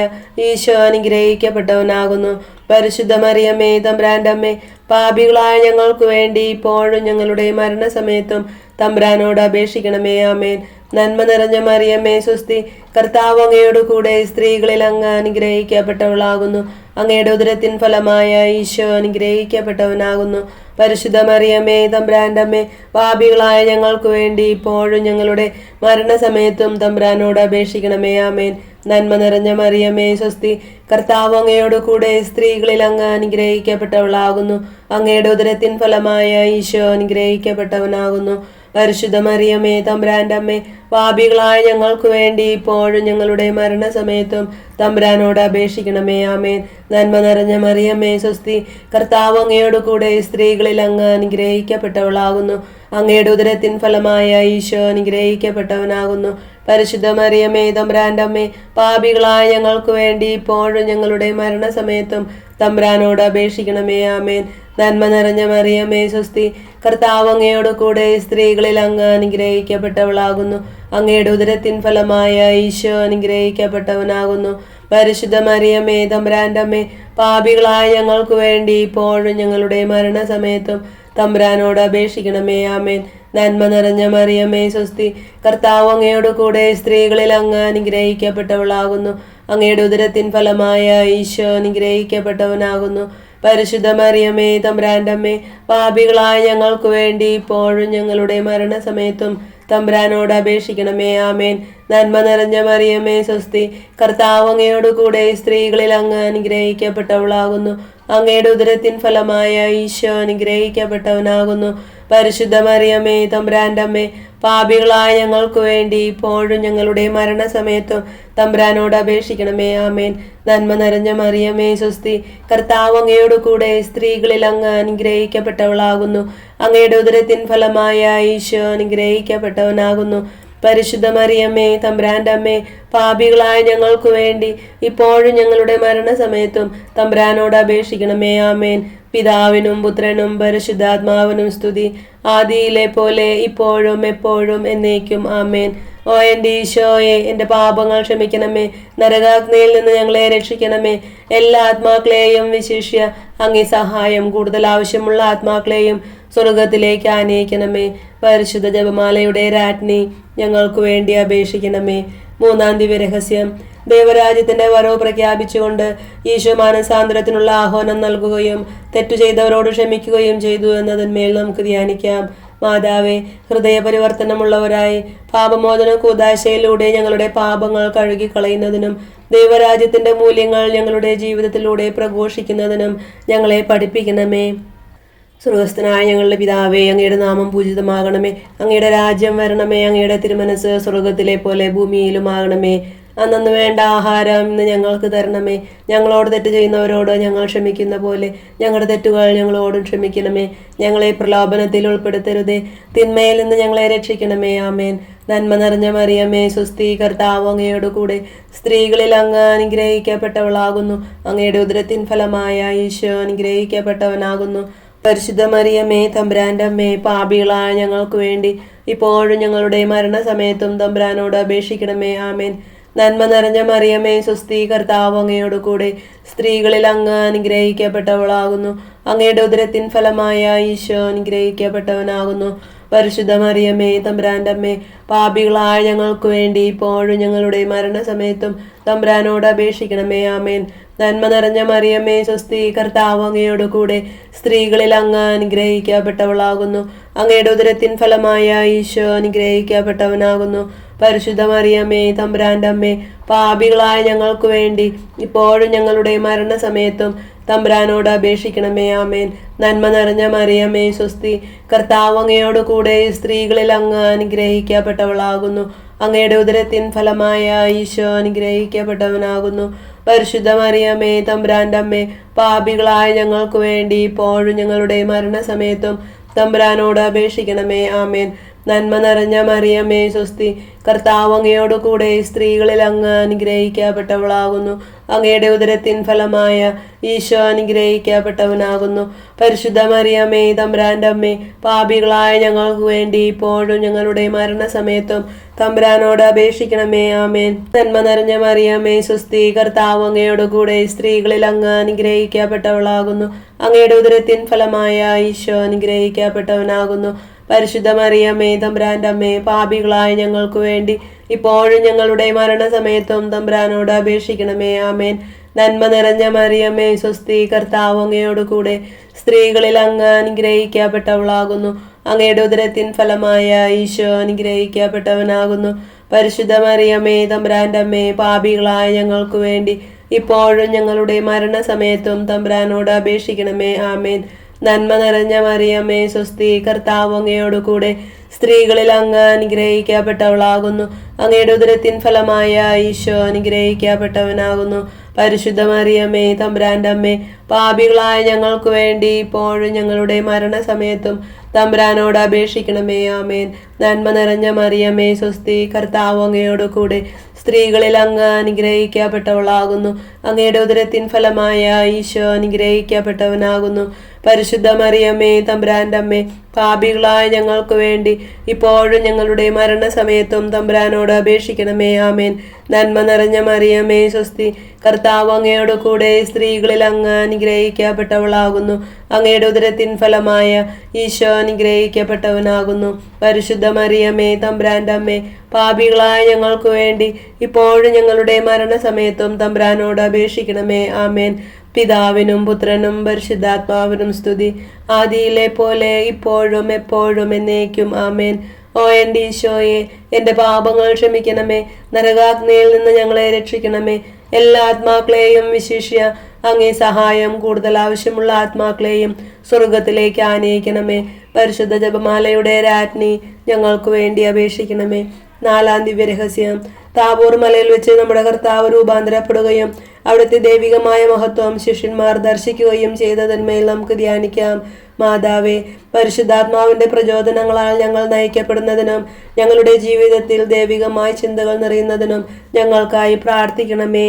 ഈശോ അനുഗ്രഹിക്കപ്പെട്ടവനാകുന്നു. പരിശുദ്ധ മറിയമേ തമ്പുരാന്റെ അമ്മേ, പാപികളായ ഞങ്ങൾക്ക് വേണ്ടി ഇപ്പോഴും ഞങ്ങളുടെ മരണസമയത്തും തമ്പുരാനോട് അപേക്ഷിക്കണമേ. ആമേൻ. നന്മ നിറഞ്ഞ മറിയമേ സ്വസ്തി, കർത്താവ് അങ്ങയോട് കൂടെ സ്ത്രീകളിൽ അങ്ങ് അനുഗ്രഹിക്കപ്പെട്ടവളാകുന്നു. അങ്ങയുടെ ഉദരത്തിൻ ഫലമായ ഈശോ അനുഗ്രഹിക്കപ്പെട്ടവനാകുന്നു. പരിശുദ്ധ മറിയമേ തമ്പുരാന്റെ അമ്മേ, പാപികളായ ഞങ്ങൾക്ക് വേണ്ടി ഇപ്പോഴും ഞങ്ങളുടെ മരണസമയത്തും തമ്പുരാനോട് അപേക്ഷിക്കണമേ. ആമേൻ. നന്മ നിറഞ്ഞ മറിയമേ സ്വസ്തി, കർത്താവ് അങ്ങയോട് കൂടെ സ്ത്രീകളിൽ അങ്ങ് അനുഗ്രഹിക്കപ്പെട്ടവളാകുന്നു. അങ്ങയുടെ ഉദരത്തിൻ ഫലമായ ഈശോ അനുഗ്രഹിക്കപ്പെട്ടവനാകുന്നു. പരിശുദ്ധ മറിയമേ തമ്പുരാന്റെ അമ്മേ, പാപികളായ ഞങ്ങൾക്ക് വേണ്ടി ഇപ്പോഴും ഞങ്ങളുടെ മരണസമയത്തും തമ്പുരാനോട് അപേക്ഷിക്കണമേ. ആമേൻ. നന്മ നിറഞ്ഞ മറിയമേ സ്വസ്തി, കർത്താവ് അങ്ങയോട് കൂടെ സ്ത്രീകളിൽ അങ്ങ് അനുഗ്രഹിക്കപ്പെട്ടവളാകുന്നു. അങ്ങയുടെ ഉദരത്തിൻ ഫലമായ ഈശോ അനുഗ്രഹിക്കപ്പെട്ടവനാകുന്നു. പരിശുദ്ധ മറിയമേ തമ്പുരാന്റെ അമ്മേ, പാപികളായ ഞങ്ങൾക്ക് വേണ്ടി ഇപ്പോഴും ഞങ്ങളുടെ മരണസമയത്തും തമ്പുരാനോട് അപേക്ഷിക്കണമേ. ആമേൻ. നന്മ നിറഞ്ഞ മറിയമേ സ്വസ്തി, കർത്താവ് അങ്ങയോട് കൂടെ സ്ത്രീകളിൽ അങ്ങ് അനുഗ്രഹിക്കപ്പെട്ടവളാകുന്നു. അങ്ങയുടെ ഉദരത്തിൻ ഫലമായ ഈശോ അനുഗ്രഹിക്കപ്പെട്ടവനാകുന്നു. പരിശുദ്ധ മറിയമേ തമ്പുരാന്റെ അമ്മേ, പാപികളായ ഞങ്ങൾക്ക് വേണ്ടി ഇപ്പോഴും ഞങ്ങളുടെ മരണസമയത്തും തമ്പുരാനോട് അപേക്ഷിക്കണമേ. ആമേൻ. നന്മ നിറഞ്ഞ മറിയമേ സ്വസ്തി, കർത്താവ് അങ്ങയോട് കൂടെ സ്ത്രീകളിൽ അങ്ങ് അനുഗ്രഹിക്കപ്പെട്ടവളാകുന്നു. അങ്ങയുടെ ഉദരത്തിൻ ഫലമായ ഈശോ അനുഗ്രഹിക്കപ്പെട്ടവനാകുന്നു. പരിശുദ്ധ മറിയമേ തമ്പുരാന്റെ അമ്മേ, പാപികളായ ഞങ്ങൾക്ക് വേണ്ടി ഇപ്പോഴും ഞങ്ങളുടെ മരണസമയത്തും തമ്പുരാനോട് അപേക്ഷിക്കണമേ. ആമേൻ. നന്മ നിറഞ്ഞ മറിയമേ സ്വസ്തി, കർത്താവ് അങ്ങയോട് കൂടെ സ്ത്രീകളിൽ അങ്ങ് അനുഗ്രഹിക്കപ്പെട്ടവളാകുന്നു. അങ്ങയുടെ ഉദരത്തിൻ ഫലമായ ഈശോ അനുഗ്രഹിക്കപ്പെട്ടവനാകുന്നു. പരിശുദ്ധ മറിയമേ തമ്പുരാന്റെ അമ്മേ, പാപികളായ ഞങ്ങൾക്ക് വേണ്ടി ഇപ്പോഴും ഞങ്ങളുടെ മരണസമയത്തും തമ്പുരാനോട് അപേക്ഷിക്കണമേ. ആമേൻ. നന്മ നിറഞ്ഞ മറിയമേ സ്വസ്തി, കർത്താവ് അങ്ങയോട് കൂടെ സ്ത്രീകളിൽ അങ്ങ് അനുഗ്രഹിക്കപ്പെട്ടവളാകുന്നു. അങ്ങയുടെ ഉദരത്തിൻ ഫലമായ ഈശോ അനുഗ്രഹിക്കപ്പെട്ടവനാകുന്നു. പരിശുദ്ധ മറിയമ്മേ തമ്പുരാന്റെ അമ്മേ, പാപികളായ ഞങ്ങൾക്ക് വേണ്ടി ഇപ്പോഴും ഞങ്ങളുടെ മരണസമയത്തും തമ്പുരാനോട് അപേക്ഷിക്കണമേ. ആമേൻ. പിതാവിനും പുത്രനും പരിശുദ്ധാത്മാവിനും സ്തുതി, ആദിയിലെ പോലെ ഇപ്പോഴും എപ്പോഴും എന്നേക്കും. ആമേൻ. ഓ എൻ്റെ ഈശോയെ, എൻ്റെ പാപങ്ങൾ ക്ഷമിക്കണമേ. നരകാഗ്നിയിൽ നിന്ന് ഞങ്ങളെ രക്ഷിക്കണമേ. എല്ലാ ആത്മാക്കളെയും, വിശിഷ്യ അങ്ങേ സഹായം കൂടുതൽ ആവശ്യമുള്ള ആത്മാക്കളെയും സ്വർഗത്തിലേക്ക് ആനയിക്കണമേ. പരിശുദ്ധ ജപമാലയുടെ രാജ്ഞി, ഞങ്ങൾക്ക് വേണ്ടി അപേക്ഷിക്കണമേ. മൂന്നാം ദിവ്യരഹസ്യം, ദൈവരാജ്യത്തിന്റെ വരവ് പ്രഖ്യാപിച്ചുകൊണ്ട് ഈശോ മാനസാന്തരത്തിനുള്ള ആഹ്വാനം നൽകുകയും തെറ്റു ചെയ്തവരോട് ക്ഷമിക്കുകയും ചെയ്തു എന്നതിന്മേൽ നമുക്ക് ധ്യാനിക്കാം. മാതാവേ, ഹൃദയപരിവർത്തനമുള്ളവരായി പാപമോചന കൂദാശയിലൂടെ ഞങ്ങളുടെ പാപങ്ങൾ കഴുകിക്കളയുന്നതിനും ദൈവരാജ്യത്തിന്റെ മൂല്യങ്ങൾ ഞങ്ങളുടെ ജീവിതത്തിലൂടെ പ്രഘോഷിക്കുന്നതിനും ഞങ്ങളെ പഠിപ്പിക്കണമേ. സ്വർഗസ്ഥനായ ഞങ്ങളുടെ പിതാവേ, അങ്ങയുടെ നാമം പൂജിതമാകണമേ. അങ്ങയുടെ രാജ്യം വരണമേ. അങ്ങയുടെ തിരുമനസ് സ്വർഗത്തിലെ പോലെ ഭൂമിയിലുമാകണമേ. അന്നു വേണ്ട ആഹാരം ഇന്ന് ഞങ്ങൾക്ക് തരണമേ. ഞങ്ങളോട് തെറ്റ് ചെയ്യുന്നവരോട് ഞങ്ങൾ ക്ഷമിക്കുന്ന പോലെ ഞങ്ങളുടെ തെറ്റുകൾ ഞങ്ങളോടും ക്ഷമിക്കണമേ. ഞങ്ങളെ പ്രലോഭനത്തിൽ ഉൾപ്പെടുത്തരുതേ, തിന്മയിൽ നിന്ന് ഞങ്ങളെ രക്ഷിക്കണമേ. ആമേൻ. നന്മ നിറഞ്ഞ മറിയമേ സ്വസ്തി, കർത്താവ് അങ്ങയോട് കൂടെ സ്ത്രീകളിൽ അങ്ങ് അനുഗ്രഹിക്കപ്പെട്ടവളാകുന്നു. അങ്ങയുടെ ഉദരത്തിൻ ഫലമായ ഈശോ അനുഗ്രഹിക്കപ്പെട്ടവനാകുന്നു. പരിശുദ്ധ മറിയമേ തമ്പുരാന്റെ അമ്മേ, പാപികളായ ഞങ്ങൾക്ക് വേണ്ടി ഇപ്പോഴും ഞങ്ങളുടെ മരണസമയത്തും തമ്പുരാനോട് അപേക്ഷിക്കണമേ. ആമേൻ. നന്മ നിറഞ്ഞ മറിയമേ സ്വസ്തി, കർത്താവ് അങ്ങയോട് കൂടെ സ്ത്രീകളിൽ അങ്ങ് അനുഗ്രഹിക്കപ്പെട്ടവളാകുന്നു. അങ്ങയുടെ ഉദരത്തിൻ ഫലമായ ഈശോ അനുഗ്രഹിക്കപ്പെട്ടവനാകുന്നു. പരിശുദ്ധ മറിയമേ തമ്പുരാന്റെ അമ്മേ, പാപികളായ ഞങ്ങൾക്ക് വേണ്ടി ഇപ്പോഴും ഞങ്ങളുടെ മരണസമയത്തും തമ്പുരാനോട് അപേക്ഷിക്കണമേ. ആമേൻ. നന്മ നിറഞ്ഞ മറിയമേ സ്വസ്തി, കർത്താവ് അങ്ങയോട് കൂടെ സ്ത്രീകളിൽ അങ്ങ് അനുഗ്രഹിക്കപ്പെട്ടവളാകുന്നു. അങ്ങയുടെ ഉദരത്തിൻ ഫലമായ ഈശോ അനുഗ്രഹിക്കപ്പെട്ടവനാകുന്നു. പരിശുദ്ധ മറിയമേ തമ്പുരാന്റെ അമ്മേ, പാപികളായ ഞങ്ങൾക്ക് വേണ്ടി ഇപ്പോഴും ഞങ്ങളുടെ മരണസമയത്തും തമ്പുരാനോട് അപേക്ഷിക്കണമേ. ആമേൻ. നന്മ നിറഞ്ഞ മറിയമേ സ്വസ്തി, കർത്താവ് അങ്ങയോട് കൂടെ സ്ത്രീകളിൽ അങ്ങ് അനുഗ്രഹിക്കപ്പെട്ടവളാകുന്നു. അങ്ങയുടെ ഉദരത്തിൻ ഫലമായ ഈശോ അനുഗ്രഹിക്കപ്പെട്ടവനാകുന്നു. പരിശുദ്ധ മറിയമേ തമ്പുരാന്റെ അമ്മേ, പാപികളായ ഞങ്ങൾക്ക് വേണ്ടി ഇപ്പോഴും ഞങ്ങളുടെ മരണസമയത്തും തമ്പുരാനോട് അപേക്ഷിക്കണമേ. ആമേൻ. നന്മ നിറഞ്ഞ മറിയമേ സ്വസ്തി, കർത്താവ് അങ്ങയോട് കൂടെ സ്ത്രീകളിൽ അങ്ങ് അനുഗ്രഹിക്കപ്പെട്ടവളാകുന്നു. അങ്ങയുടെ ഉദരത്തിൻ ഫലമായ ഈശോ അനുഗ്രഹിക്കപ്പെട്ടവനാകുന്നു. പരിശുദ്ധ മറിയമേ തമ്പുരാന്റെ അമ്മേ, പാപികളായ ഞങ്ങൾക്ക് വേണ്ടി ഇപ്പോഴും ഞങ്ങളുടെ മരണസമയത്തും തമ്പുരാനോട് അപേക്ഷിക്കണമേ. ആമേൻ. നന്മ നിറഞ്ഞ മറിയമേ സ്വസ്തി, കർത്താവ് അങ്ങയോട് കൂടെ സ്ത്രീകളിൽ അങ്ങ് അനുഗ്രഹിക്കപ്പെട്ടവളാകുന്നു. അങ്ങയുടെ ഉദരത്തിൻ ഫലമായ ഈശോ അനുഗ്രഹിക്കപ്പെട്ടവനാകുന്നു. പരിശുദ്ധ മറിയമേ തമ്പുരാന്റെ അമ്മേ, പാപികളായ ഞങ്ങൾക്ക് വേണ്ടി ഇപ്പോഴും ഞങ്ങളുടെ മരണസമയത്തും തമ്പുരാനോട് അപേക്ഷിക്കണമേ. ആമേൻ. നന്മ നിറഞ്ഞ മറിയമേ സ്വസ്തി, കർത്താവ് അങ്ങയോട് കൂടെ സ്ത്രീകളിൽ അങ്ങ് അനുഗ്രഹിക്കപ്പെട്ടവളാകുന്നു. അങ്ങയുടെ ഉദരത്തിൻ ഫലമായ ഈശോ അനുഗ്രഹിക്കപ്പെട്ടവനാകുന്നു. പരിശുദ്ധ മറിയമേ തമ്പുരാന്റെ അമ്മേ, പാപികളായ ഞങ്ങൾക്ക് വേണ്ടി ഇപ്പോഴും ഞങ്ങളുടെ മരണസമയത്തും തമ്പുരാനോട് അപേക്ഷിക്കണമേ. ആമേൻ. നന്മ നിറഞ്ഞ മറിയമേ സ്വസ്തി, കർത്താവ് അങ്ങയോട് കൂടെ സ്ത്രീകളിൽ അങ്ങ് അനുഗ്രഹിക്കപ്പെട്ടവളാകുന്നു. അങ്ങയുടെ ഉദരത്തിൻ ഫലമായ ഈശോ അനുഗ്രഹിക്കപ്പെട്ടവനാകുന്നു. പരിശുദ്ധ മറിയമേ തമ്പുരാന്റെ അമ്മേ, പാപികളായ ഞങ്ങൾക്ക് വേണ്ടി ഇപ്പോഴും ഞങ്ങളുടെ മരണസമയത്തും തമ്പുരാനോട് അപേക്ഷിക്കണമേ. ആമേൻ. നന്മ നിറഞ്ഞ മറിയമേ സ്വസ്തി, കർത്താവ് അങ്ങയോട് കൂടെ സ്ത്രീകളിൽ അങ്ങ് അനുഗ്രഹിക്കപ്പെട്ടവളാകുന്നു. അങ്ങയുടെ ഉദരത്തിൻ ഫലമായ ഈശോ അനുഗ്രഹിക്കപ്പെട്ടവനാകുന്നു. പരിശുദ്ധ മറിയമേ തമ്പുരാന്റെ അമ്മേ, പാപികളായ ഞങ്ങൾക്ക് വേണ്ടി ഇപ്പോഴും ഞങ്ങളുടെ മരണസമയത്തും തമ്പുരാനോട് അപേക്ഷിക്കണമേ. ആമേൻ. നന്മ നിറഞ്ഞ മറിയമേ സ്വസ്തി, കർത്താവ് അങ്ങയോട് കൂടെ സ്ത്രീകളിൽ അങ്ങ് അനുഗ്രഹിക്കപ്പെട്ടവളാകുന്നു. അങ്ങയുടെ ഉദരത്തിൻ ഫലമായ ഈശോ അനുഗ്രഹിക്കപ്പെട്ടവനാകുന്നു. പരിശുദ്ധ മറിയമേ തമ്പുരാന്റെ അമ്മേ, പാപികളായ ഞങ്ങൾക്ക് വേണ്ടി ഇപ്പോഴും ഞങ്ങളുടെ മരണസമയത്തും തമ്പുരാനോട് അപേക്ഷിക്കണമേ. ആമേൻ. പിതാവിനും പുത്രനും പരിശുദ്ധാത്മാവിനും സ്തുതി, ആദിയിലെ പോലെ ഇപ്പോഴും എപ്പോഴും എന്നേക്കും. ആമേൻ. ഓ എൻ്റെ ഈശോയെ, എൻ്റെ പാപങ്ങൾ ക്ഷമിക്കണമേ. നരകാഗ്നിയിൽ നിന്ന് ഞങ്ങളെ രക്ഷിക്കണമേ. എല്ലാ ആത്മാക്കളെയും, വിശിഷ്യ അങ്ങേ സഹായം കൂടുതൽ ആവശ്യമുള്ള ആത്മാക്കളെയും സ്വർഗത്തിലേക്ക് ആനയിക്കണമേ. പരിശുദ്ധ ജപമാലയുടെ രാജ്ഞി, ഞങ്ങൾക്ക് വേണ്ടി അപേക്ഷിക്കണമേ. 4-ാം ദിവ്യരഹസ്യം. താബോർ മലയിൽ വെച്ച് നമ്മുടെ കർത്താവ് രൂപാന്തരപ്പെടുകയും അവിടുത്തെ ദൈവികമായ മഹത്വം ശിഷ്യന്മാർ ദർശിക്കുകയും ചെയ്തതിന്മേൽ നമുക്ക് ധ്യാനിക്കാം. മാതാവേ, പരിശുദ്ധാത്മാവിന്റെ പ്രചോദനങ്ങളാൽ ഞങ്ങൾ നയിക്കപ്പെടുന്നതിനും ഞങ്ങളുടെ ജീവിതത്തിൽ ദൈവികമായ ചിന്തകൾ നിറയുന്നതിനും ഞങ്ങൾക്കായി പ്രാർത്ഥിക്കണമേ.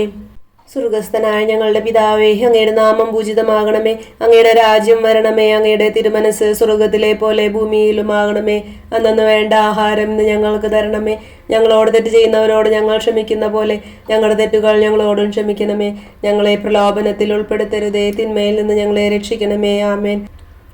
സ്വർഗസ്ഥനായ ഞങ്ങളുടെ പിതാവേ, അങ്ങയുടെ നാമം പൂജിതമാകണമേ. അങ്ങയുടെ രാജ്യം വരണമേ. അങ്ങയുടെ തിരുമനസ് സ്വർഗത്തിലെ പോലെ ഭൂമിയിലുമാകണമേ. അന്നു വേണ്ട ആഹാരം ഇന്ന് ഞങ്ങൾക്ക് തരണമേ. ഞങ്ങളോട് തെറ്റ് ചെയ്യുന്നവരോട് ഞങ്ങൾ ക്ഷമിക്കുന്ന പോലെ ഞങ്ങളുടെ തെറ്റുകൾ ഞങ്ങളോടും ക്ഷമിക്കണമേ. ഞങ്ങളെ പ്രലോഭനത്തിൽ ഉൾപ്പെടുത്തരുതേ, തിന്മയിൽ നിന്ന് ഞങ്ങളെ രക്ഷിക്കണമേ. ആമേൻ.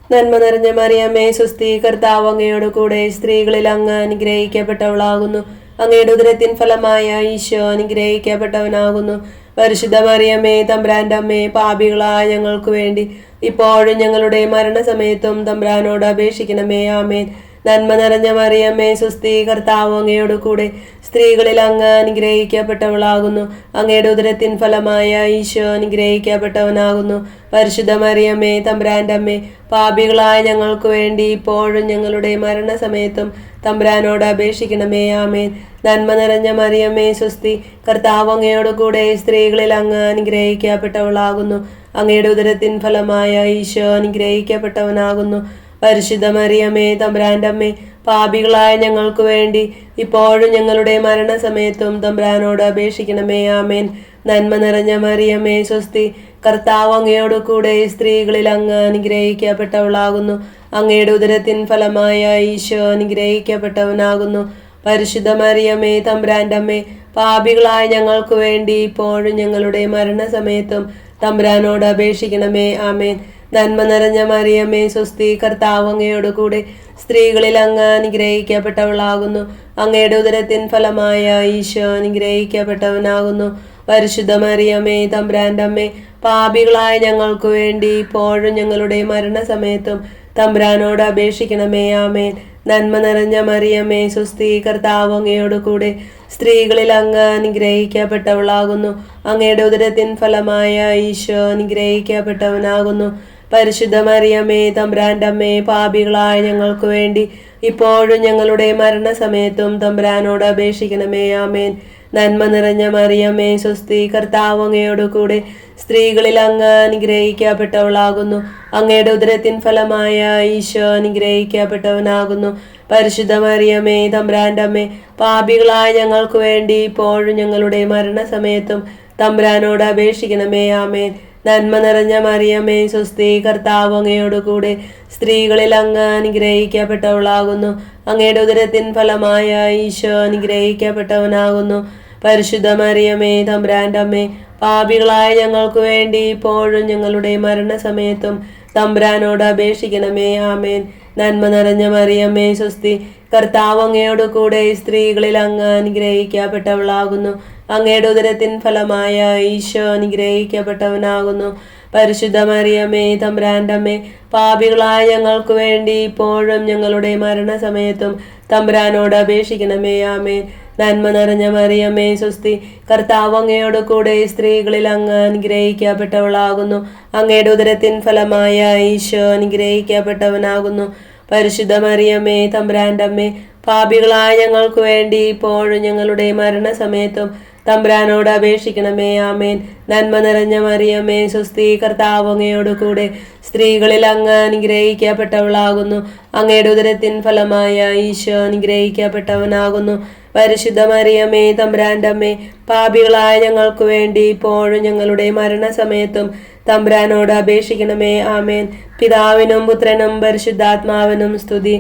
നന്മ നിറഞ്ഞ മറിയമേ സ്വസ്തി, കർത്താവ് അങ്ങയോട് കൂടെ സ്ത്രീകളിൽ അങ്ങ് അനുഗ്രഹിക്കപ്പെട്ടവളാകുന്നു. അങ്ങയുടെ ഉദരത്തിൻ ഫലമായ ഈശോ അനുഗ്രഹിക്കപ്പെട്ടവനാകുന്നു. പരിശുദ്ധ മറിയമേ തമ്പുരാന്റെ അമ്മേ, പാപികളായ ഞങ്ങൾക്ക് വേണ്ടി ഇപ്പോഴും ഞങ്ങളുടെ മരണസമയത്തും തമ്പുരാനോട് അപേക്ഷിക്കണമേ. ആമേൻ. നന്മ നിറഞ്ഞ മറിയമേ സ്വസ്തി, കർത്താവ് അങ്ങയോട് കൂടെ സ്ത്രീകളിൽ അങ്ങ് അനുഗ്രഹിക്കപ്പെട്ടവളാകുന്നു. അങ്ങയുടെ ഉദരത്തിൻ ഫലമായ ഈശോ അനുഗ്രഹിക്കപ്പെട്ടവനാകുന്നു. പരിശുദ്ധ മറിയമേ തമ്പുരാന്റെ അമ്മേ, പാപികളായ ഞങ്ങൾക്ക് വേണ്ടി ഇപ്പോഴും ഞങ്ങളുടെ മരണസമയത്തും തമ്പുരാനോട് അപേക്ഷിക്കണമേ. ആമേൻ. നന്മ നിറഞ്ഞ മറിയമേ സ്വസ്തി, കർത്താവ് അങ്ങയോട് കൂടെ സ്ത്രീകളിൽ അങ്ങ് അനുഗ്രഹിക്കപ്പെട്ടവളാകുന്നു. അങ്ങയുടെ ഉദരത്തിൻ ഫലമായ ഈശോ അനുഗ്രഹിക്കപ്പെട്ടവനാകുന്നു. പരിശുദ്ധ മറിയമേ തമ്പുരാന്റെ അമ്മേ, പാപികളായ ഞങ്ങൾക്ക് വേണ്ടി ഇപ്പോഴും ഞങ്ങളുടെ മരണസമയത്തും തമ്പുരാനോട് അപേക്ഷിക്കണമേ. ആമേൻ. നന്മ നിറഞ്ഞ മറിയമേ സ്വസ്തി, കർത്താവ് അങ്ങയോട് കൂടെ സ്ത്രീകളിൽ അങ്ങ് അനുഗ്രഹിക്കപ്പെട്ടവളാകുന്നു. അങ്ങയുടെ ഉദരത്തിൻ ഫലമായ ഈശോ അനുഗ്രഹിക്കപ്പെട്ടവനാകുന്നു. പരിശുദ്ധ മറിയമേ തമ്പുരാന്റെ അമ്മേ, പാപികളായ ഞങ്ങൾക്ക് വേണ്ടി ഇപ്പോഴും ഞങ്ങളുടെ മരണസമയത്തും തമ്പുരാനോട് അപേക്ഷിക്കണമേ. ആമേൻ. നന്മ നിറഞ്ഞ മറിയമേ സ്വസ്തി, കർത്താവ് അങ്ങയോട് കൂടെ സ്ത്രീകളിൽ അങ്ങ് അനുഗ്രഹിക്കപ്പെട്ടവളാകുന്നു. അങ്ങയുടെ ഉദരത്തിൻ ഫലമായ ഈശോ അനുഗ്രഹിക്കപ്പെട്ടവനാകുന്നു. പരിശുദ്ധ മറിയമേ തമ്പുരാന്റെ അമ്മേ, പാപികളായ ഞങ്ങൾക്ക് വേണ്ടി ഇപ്പോഴും ഞങ്ങളുടെ മരണസമയത്തും തമ്പുരാനോട് അപേക്ഷിക്കണമേ. ആമേൻ. നന്മ നിറഞ്ഞ മറിയമേ സ്വസ്തി, കർത്താവ് അങ്ങയോട് കൂടെ സ്ത്രീകളിൽ അങ്ങ് അനുഗ്രഹിക്കപ്പെട്ടവളാകുന്നു. അങ്ങയുടെ ഉദരത്തിൻ ഫലമായ ഈശോ അനുഗ്രഹിക്കപ്പെട്ടവനാകുന്നു. പരിശുദ്ധ മറിയമേ തമ്പുരാന്റെ അമ്മേ, പാപികളായ ഞങ്ങൾക്ക് വേണ്ടി ഇപ്പോഴും ഞങ്ങളുടെ മരണസമയത്തും തമ്പുരാനോട് അപേക്ഷിക്കണമേ. ആമേൻ. നന്മ നിറഞ്ഞ മറിയമേ സ്വസ്തി, കർത്താവ് അങ്ങയോട് കൂടെ സ്ത്രീകളിൽ അങ്ങ് അനുഗ്രഹിക്കപ്പെട്ടവളാകുന്നു. അങ്ങയുടെ ഉദരത്തിൻ ഫലമായ ഈശോ അനുഗ്രഹിക്കപ്പെട്ടവനാകുന്നു. പരിശുദ്ധ മറിയമേ തമ്പുരാന്റെ അമ്മേ, പാപികളായ ഞങ്ങൾക്ക് വേണ്ടി ഇപ്പോഴും ഞങ്ങളുടെ മരണസമയത്തും തമ്പുരാനോട് അപേക്ഷിക്കണമേ. ആമേൻ. നന്മ നിറഞ്ഞ മറിയമേ സ്വസ്തി, കർത്താവ് അങ്ങയോട് കൂടെ സ്ത്രീകളിൽ അങ്ങ് അനുഗ്രഹിക്കപ്പെട്ടവളാകുന്നു. അങ്ങയുടെ ഉദരത്തിൻ ഫലമായ ഈശോ അനുഗ്രഹിക്കപ്പെട്ടവനാകുന്നു. പരിശുദ്ധ മറിയമേ തമ്പുരാന്റെ അമ്മേ, പാപികളായ ഞങ്ങൾക്ക് വേണ്ടി ഇപ്പോഴും ഞങ്ങളുടെ മരണസമയത്തും തമ്പുരാനോട് അപേക്ഷിക്കണമേ. ആമേൻ. നന്മ നിറഞ്ഞ മറിയമേ സ്വസ്തി, കർത്താവ് അങ്ങയോട് കൂടെ സ്ത്രീകളിൽ അങ്ങ് അനുഗ്രഹിക്കപ്പെട്ടവളാകുന്നു. അങ്ങയുടെ ഉദരത്തിൻ ഫലമായ ഈശോ അനുഗ്രഹിക്കപ്പെട്ടവനാകുന്നു. പരിശുദ്ധ മറിയമേ തമ്പുരാന്റെ അമ്മേ, പാപികളായ ഞങ്ങൾക്ക് വേണ്ടി ഇപ്പോഴും ഞങ്ങളുടെ മരണസമയത്തും തമ്പുരാനോട് അപേക്ഷിക്കണമേ. ആമേൻ. നന്മ നിറഞ്ഞ മറിയമേ സ്വസ്തി, കർത്താവ് അങ്ങയോട് കൂടെ സ്ത്രീകളിൽ അങ്ങ് അനുഗ്രഹിക്കപ്പെട്ടവളാകുന്നു. അങ്ങയുടെ ഉദരത്തിൻ ഫലമായ ഈശോ അനുഗ്രഹിക്കപ്പെട്ടവനാകുന്നു. പരിശുദ്ധ മറിയമേ തമ്പുരാന്റെ അമ്മേ, പാപികളായ ഞങ്ങൾക്ക് വേണ്ടി ഇപ്പോഴും ഞങ്ങളുടെ മരണസമയത്തും തമ്പുരാനോട് അപേക്ഷിക്കണമേ. ആമേൻ. നന്മ നിറഞ്ഞ മറിയമേ സ്വസ്തി, കർത്താവ് അങ്ങയോട് കൂടെ സ്ത്രീകളിൽ അങ്ങ് അനുഗ്രഹിക്കപ്പെട്ടവളാകുന്നു. അങ്ങയുടെ ഉദരത്തിൻ ഫലമായ ഈശോ അനുഗ്രഹിക്കപ്പെട്ടവനാകുന്നു. പരിശുദ്ധ മറിയമേ തമ്പുരാന്റെ അമ്മേ, പാപികളായ ഞങ്ങൾക്ക് വേണ്ടി ഇപ്പോഴും ഞങ്ങളുടെ മരണസമയത്തും തമ്പുരാനോട് അപേക്ഷിക്കണമേ. ആമേൻ. പിതാവിനും പുത്രനും പരിശുദ്ധാത്മാവിനും സ്തുതി,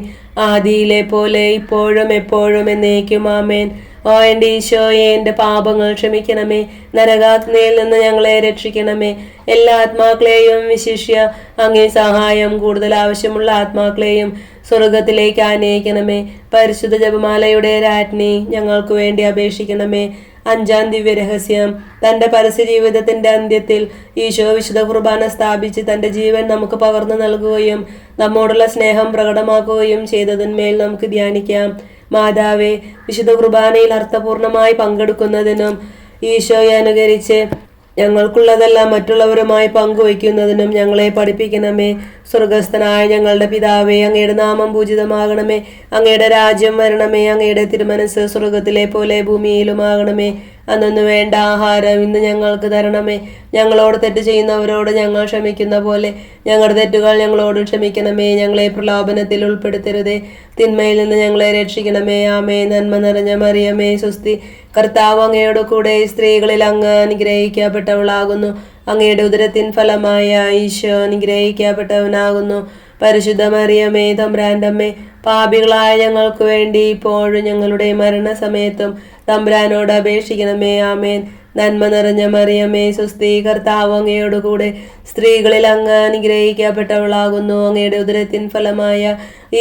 ആദിയിലെ പോലെ ഇപ്പോഴും എപ്പോഴും എന്നേക്കും. ആമേൻ. ഓ എൻ്റെ ഈശോയെ, എൻ്റെ പാപങ്ങൾ ക്ഷമിക്കണമേ. നരകാഗ്നിയിൽ നിന്ന് ഞങ്ങളെ രക്ഷിക്കണമേ. എല്ലാ ആത്മാക്കളെയും, വിശിഷ്യ അങ്ങേ സഹായം കൂടുതൽ ആവശ്യമുള്ള ആത്മാക്കളെയും സ്വർഗത്തിലേക്ക് ആനയിക്കണമേ. പരിശുദ്ധ ജപമാലയുടെ രാജ്ഞി, ഞങ്ങൾക്ക് വേണ്ടി അപേക്ഷിക്കണമേ. 5-ാം ദിവ്യരഹസ്യം. തൻ്റെ പരസ്യ ജീവിതത്തിന്റെ അന്ത്യത്തിൽ ഈശോ വിശുദ്ധ കുർബാന സ്ഥാപിച്ച് തൻ്റെ ജീവൻ നമുക്ക് പകർന്നു നൽകുകയും നമ്മോടുള്ള സ്നേഹം പ്രകടമാക്കുകയും ചെയ്തതിന്മേൽ നമുക്ക് ധ്യാനിക്കാം. മാതാവേ, വിശുദ്ധ കുർബാനയിൽ അർത്ഥപൂർണമായി പങ്കെടുക്കുന്നതിനും ഈശോയെ അനുകരിച്ച് ഞങ്ങൾക്കുള്ളതെല്ലാം മറ്റുള്ളവരുമായി പങ്കുവയ്ക്കുന്നതിനും ഞങ്ങളെ പഠിപ്പിക്കണമേ. സ്വർഗസ്ഥനായ ഞങ്ങളുടെ പിതാവേ, അങ്ങയുടെ നാമം പൂജിതമാകണമേ. അങ്ങയുടെ രാജ്യം വരണമേ. അങ്ങയുടെ തിരുമനസ് സ്വർഗത്തിലെ പോലെ ഭൂമിയിലുമാകണമേ. അന്നു വേണ്ട ആഹാരം ഇന്ന് ഞങ്ങൾക്ക് തരണമേ. ഞങ്ങളോട് തെറ്റ് ചെയ്യുന്നവരോട് ഞങ്ങൾ ക്ഷമിക്കുന്ന പോലെ ഞങ്ങളുടെ തെറ്റുകൾ ഞങ്ങളോട് ക്ഷമിക്കണമേ. ഞങ്ങളെ പ്രലോഭനത്തിൽ ഉൾപ്പെടുത്തരുതേ, തിന്മയിൽ നിന്ന് ഞങ്ങളെ രക്ഷിക്കണമേ. ആമേ. നന്മ നിറഞ്ഞ മറിയമേ സ്വസ്തി, കർത്താവ് അങ്ങയോട് കൂടെ സ്ത്രീകളിൽ അങ്ങ് അനുഗ്രഹിക്കപ്പെട്ടവളാകുന്നു. അങ്ങയുടെ ഉദരത്തിൻ ഫലമായ ഈശോ അനുഗ്രഹിക്കപ്പെട്ടവനാകുന്നു. പരിശുദ്ധ മറിയമേ തമ്പുരാന്റെ അമ്മേ, പാപികളായ ഞങ്ങൾക്ക് വേണ്ടി ഇപ്പോഴും ഞങ്ങളുടെ മരണസമയത്തും തമ്പുരാനോട് അപേക്ഷിക്കണമേ. ആമേൻ. നന്മ നിറഞ്ഞ മറിയമേ സ്വസ്തി, കർത്താവ് അങ്ങയോട് കൂടെ സ്ത്രീകളിൽ അങ്ങ് അനുഗ്രഹിക്കപ്പെട്ടവളാകുന്നു. അങ്ങയുടെ ഉദരത്തിൻ ഫലമായ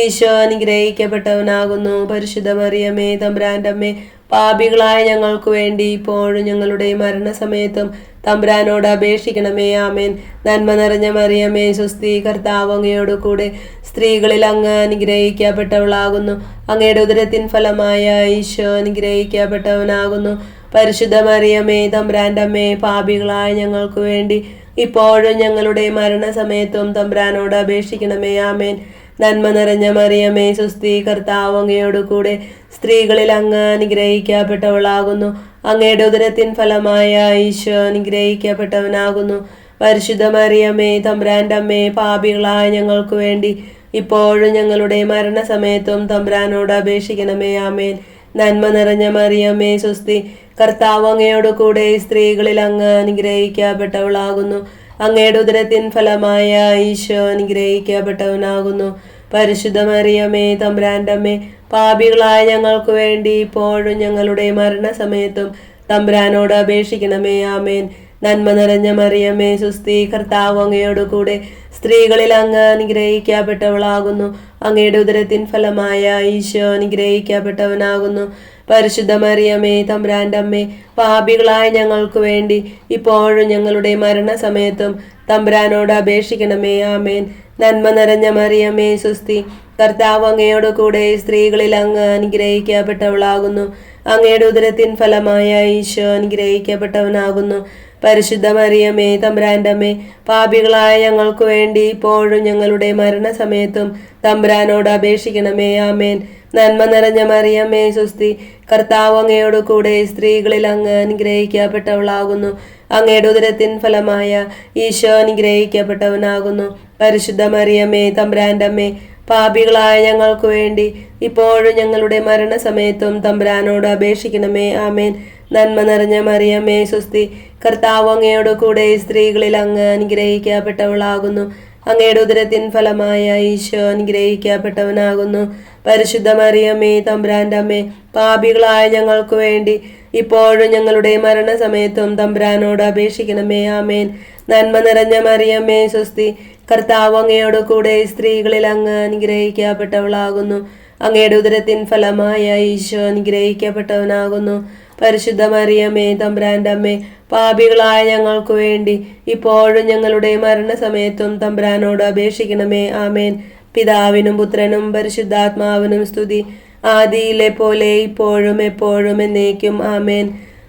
ഈശോ അനുഗ്രഹിക്കപ്പെട്ടവനാകുന്നു. പരിശുദ്ധ മറിയമേ തമ്പുരാന്റെ അമ്മേ, പാപികളായ ഞങ്ങൾക്ക് വേണ്ടി ഇപ്പോഴും ഞങ്ങളുടെ മരണസമയത്തും തമ്പുരാനോട് അപേക്ഷിക്കണമേ. ആമേൻ. നന്മ നിറഞ്ഞ മറിയമേ സ്വസ്തി, കർത്താവ് അങ്ങയോട് കൂടെ സ്ത്രീകളിൽ അങ്ങ് അനുഗ്രഹിക്കപ്പെട്ടവളാകുന്നു. അങ്ങയുടെ ഉദരത്തിൻ ഫലമായ ഈശോ അനുഗ്രഹിക്കപ്പെട്ടവനാകുന്നു. പരിശുദ്ധ മറിയമേ തമ്പുരാന്റെ അമ്മേ, പാപികളായ ഞങ്ങൾക്ക് വേണ്ടി ഇപ്പോഴും ഞങ്ങളുടെ മരണസമയത്തും തമ്പുരാനോട് അപേക്ഷിക്കണമേ. ആമേൻ. നന്മ നിറഞ്ഞ മറിയമേ സ്വസ്തി, കർത്താവ് അങ്ങയോട് കൂടെ സ്ത്രീകളിൽ അങ്ങ് അനുഗ്രഹിക്കപ്പെട്ടവളാകുന്നു. അങ്ങയുടെ ഉദരത്തിൻ ഫലമായ ഈശോ അനുഗ്രഹിക്കപ്പെട്ടവനാകുന്നു. പരിശുദ്ധ മറിയമേ തമ്പുരാന്റെ അമ്മേ, പാപികളായ ഞങ്ങൾക്ക് വേണ്ടി ഇപ്പോഴും ഞങ്ങളുടെ മരണസമയത്തും തമ്പുരാനോട് അപേക്ഷിക്കണമേ. ആമേൻ. നന്മ നിറഞ്ഞ മറിയമേ സ്വസ്തി, കർത്താവ് അങ്ങയോട് കൂടെ സ്ത്രീകളിൽ അങ്ങ് അനുഗ്രഹിക്കപ്പെട്ടവളാകുന്നു. അങ്ങയുടെ ഉദരത്തിൻ ഫലമായ ഈശോ അനുഗ്രഹിക്കപ്പെട്ടവനാകുന്നു. പരിശുദ്ധ മറിയമേ തമ്പുരാന്റെ അമ്മേ, പാപികളായ ഞങ്ങൾക്ക് വേണ്ടി ഇപ്പോഴും ഞങ്ങളുടെ മരണസമയത്തും തമ്പുരാനോട് അപേക്ഷിക്കണമേ. ആമേൻ. നന്മ നിറഞ്ഞ മറിയമേ സ്വസ്തി, കർത്താവ് അങ്ങയോട് കൂടെ സ്ത്രീകളിൽ അങ്ങ് അനുഗ്രഹിക്കപ്പെട്ടവളാകുന്നു. അങ്ങയുടെ ഉദരത്തിൻ ഫലമായ ഈശോ അനുഗ്രഹിക്കപ്പെട്ടവനാകുന്നു. പരിശുദ്ധ മറിയമേ തമ്പുരാന്റെ അമ്മേ, പാപികളായ ഞങ്ങൾക്ക് വേണ്ടി ഇപ്പോഴും ഞങ്ങളുടെ മരണസമയത്തും തമ്പുരാനോട് അപേക്ഷിക്കണമേ. ആമേൻ. നന്മ നിറഞ്ഞ മറിയമേ സ്വസ്തി, കർത്താവ് അങ്ങയോട് കൂടെ സ്ത്രീകളിൽ അങ്ങ് അനുഗ്രഹിക്കപ്പെട്ടവളാകുന്നു. അങ്ങയുടെ ഉദരത്തിൻ ഫലമായ ഈശോ അനുഗ്രഹിക്കപ്പെട്ടവനാകുന്നു. പരിശുദ്ധ മറിയമേ തമ്പുരാന്റെ അമ്മേ, പാപികളായ ഞങ്ങൾക്ക് വേണ്ടി ഇപ്പോഴും ഞങ്ങളുടെ മരണസമയത്തും തമ്പുരാനോട് അപേക്ഷിക്കണമേ. ആമേൻ. നന്മ നിറഞ്ഞ മറിയമേ സ്വസ്തി, കർത്താവ് അങ്ങയോട് കൂടെ സ്ത്രീകളിൽ അങ്ങ് അനുഗ്രഹിക്കപ്പെട്ടവളാകുന്നു. അങ്ങയുടെ ഉദരത്തിൻ ഫലമായ ഈശോ അനുഗ്രഹിക്കപ്പെട്ടവനാകുന്നു. പരിശുദ്ധ മറിയമേ തമ്പുരാന്റെ അമ്മേ, പാപികളായ ഞങ്ങൾക്ക് വേണ്ടി ഇപ്പോഴും ഞങ്ങളുടെ മരണസമയത്തും തമ്പുരാനോട് അപേക്ഷിക്കണമേ. ആമേൻ. നന്മ നിറഞ്ഞ മറിയമേ സ്വസ്തി, കർത്താവ് അങ്ങയോട് കൂടെ സ്ത്രീകളിൽ അങ്ങ് അനുഗ്രഹിക്കപ്പെട്ടവളാകുന്നു. അങ്ങയുടെ ഉദരത്തിൻ ഫലമായ ഈശോ അനുഗ്രഹിക്കപ്പെട്ടവനാകുന്നു. പരിശുദ്ധ മറിയമേ തമ്പുരാന്റെ അമ്മേ, പാപികളായ ഞങ്ങൾക്ക് വേണ്ടി ഇപ്പോഴും ഞങ്ങളുടെ മരണസമയത്തും തമ്പുരാനോട് അപേക്ഷിക്കണമേ. ആമേൻ. നന്മ നിറഞ്ഞ മറിയമേ സ്വസ്തി, കർത്താവ് അങ്ങയോട് കൂടെ സ്ത്രീകളിൽ അങ്ങ് അനുഗ്രഹിക്കപ്പെട്ടവളാകുന്നു. അങ്ങയുടെ ഉദരത്തിൻ ഫലമായ ഈശോ അനുഗ്രഹിക്കപ്പെട്ടവനാകുന്നു. പരിശുദ്ധ മറിയമേ തമ്പുരാന്റെ അമ്മേ, പാപികളായ ഞങ്ങൾക്ക് വേണ്ടി ഇപ്പോഴും ഞങ്ങളുടെ മരണസമയത്തും തമ്പുരാനോട് അപേക്ഷിക്കണമേ. ആമേൻ. പിതാവിനും പുത്രനും പരിശുദ്ധാത്മാവിനും സ്തുതി, ആദിയിലെ പോലെ ഇപ്പോഴും എപ്പോഴും എന്നേക്കും. ആമേൻ.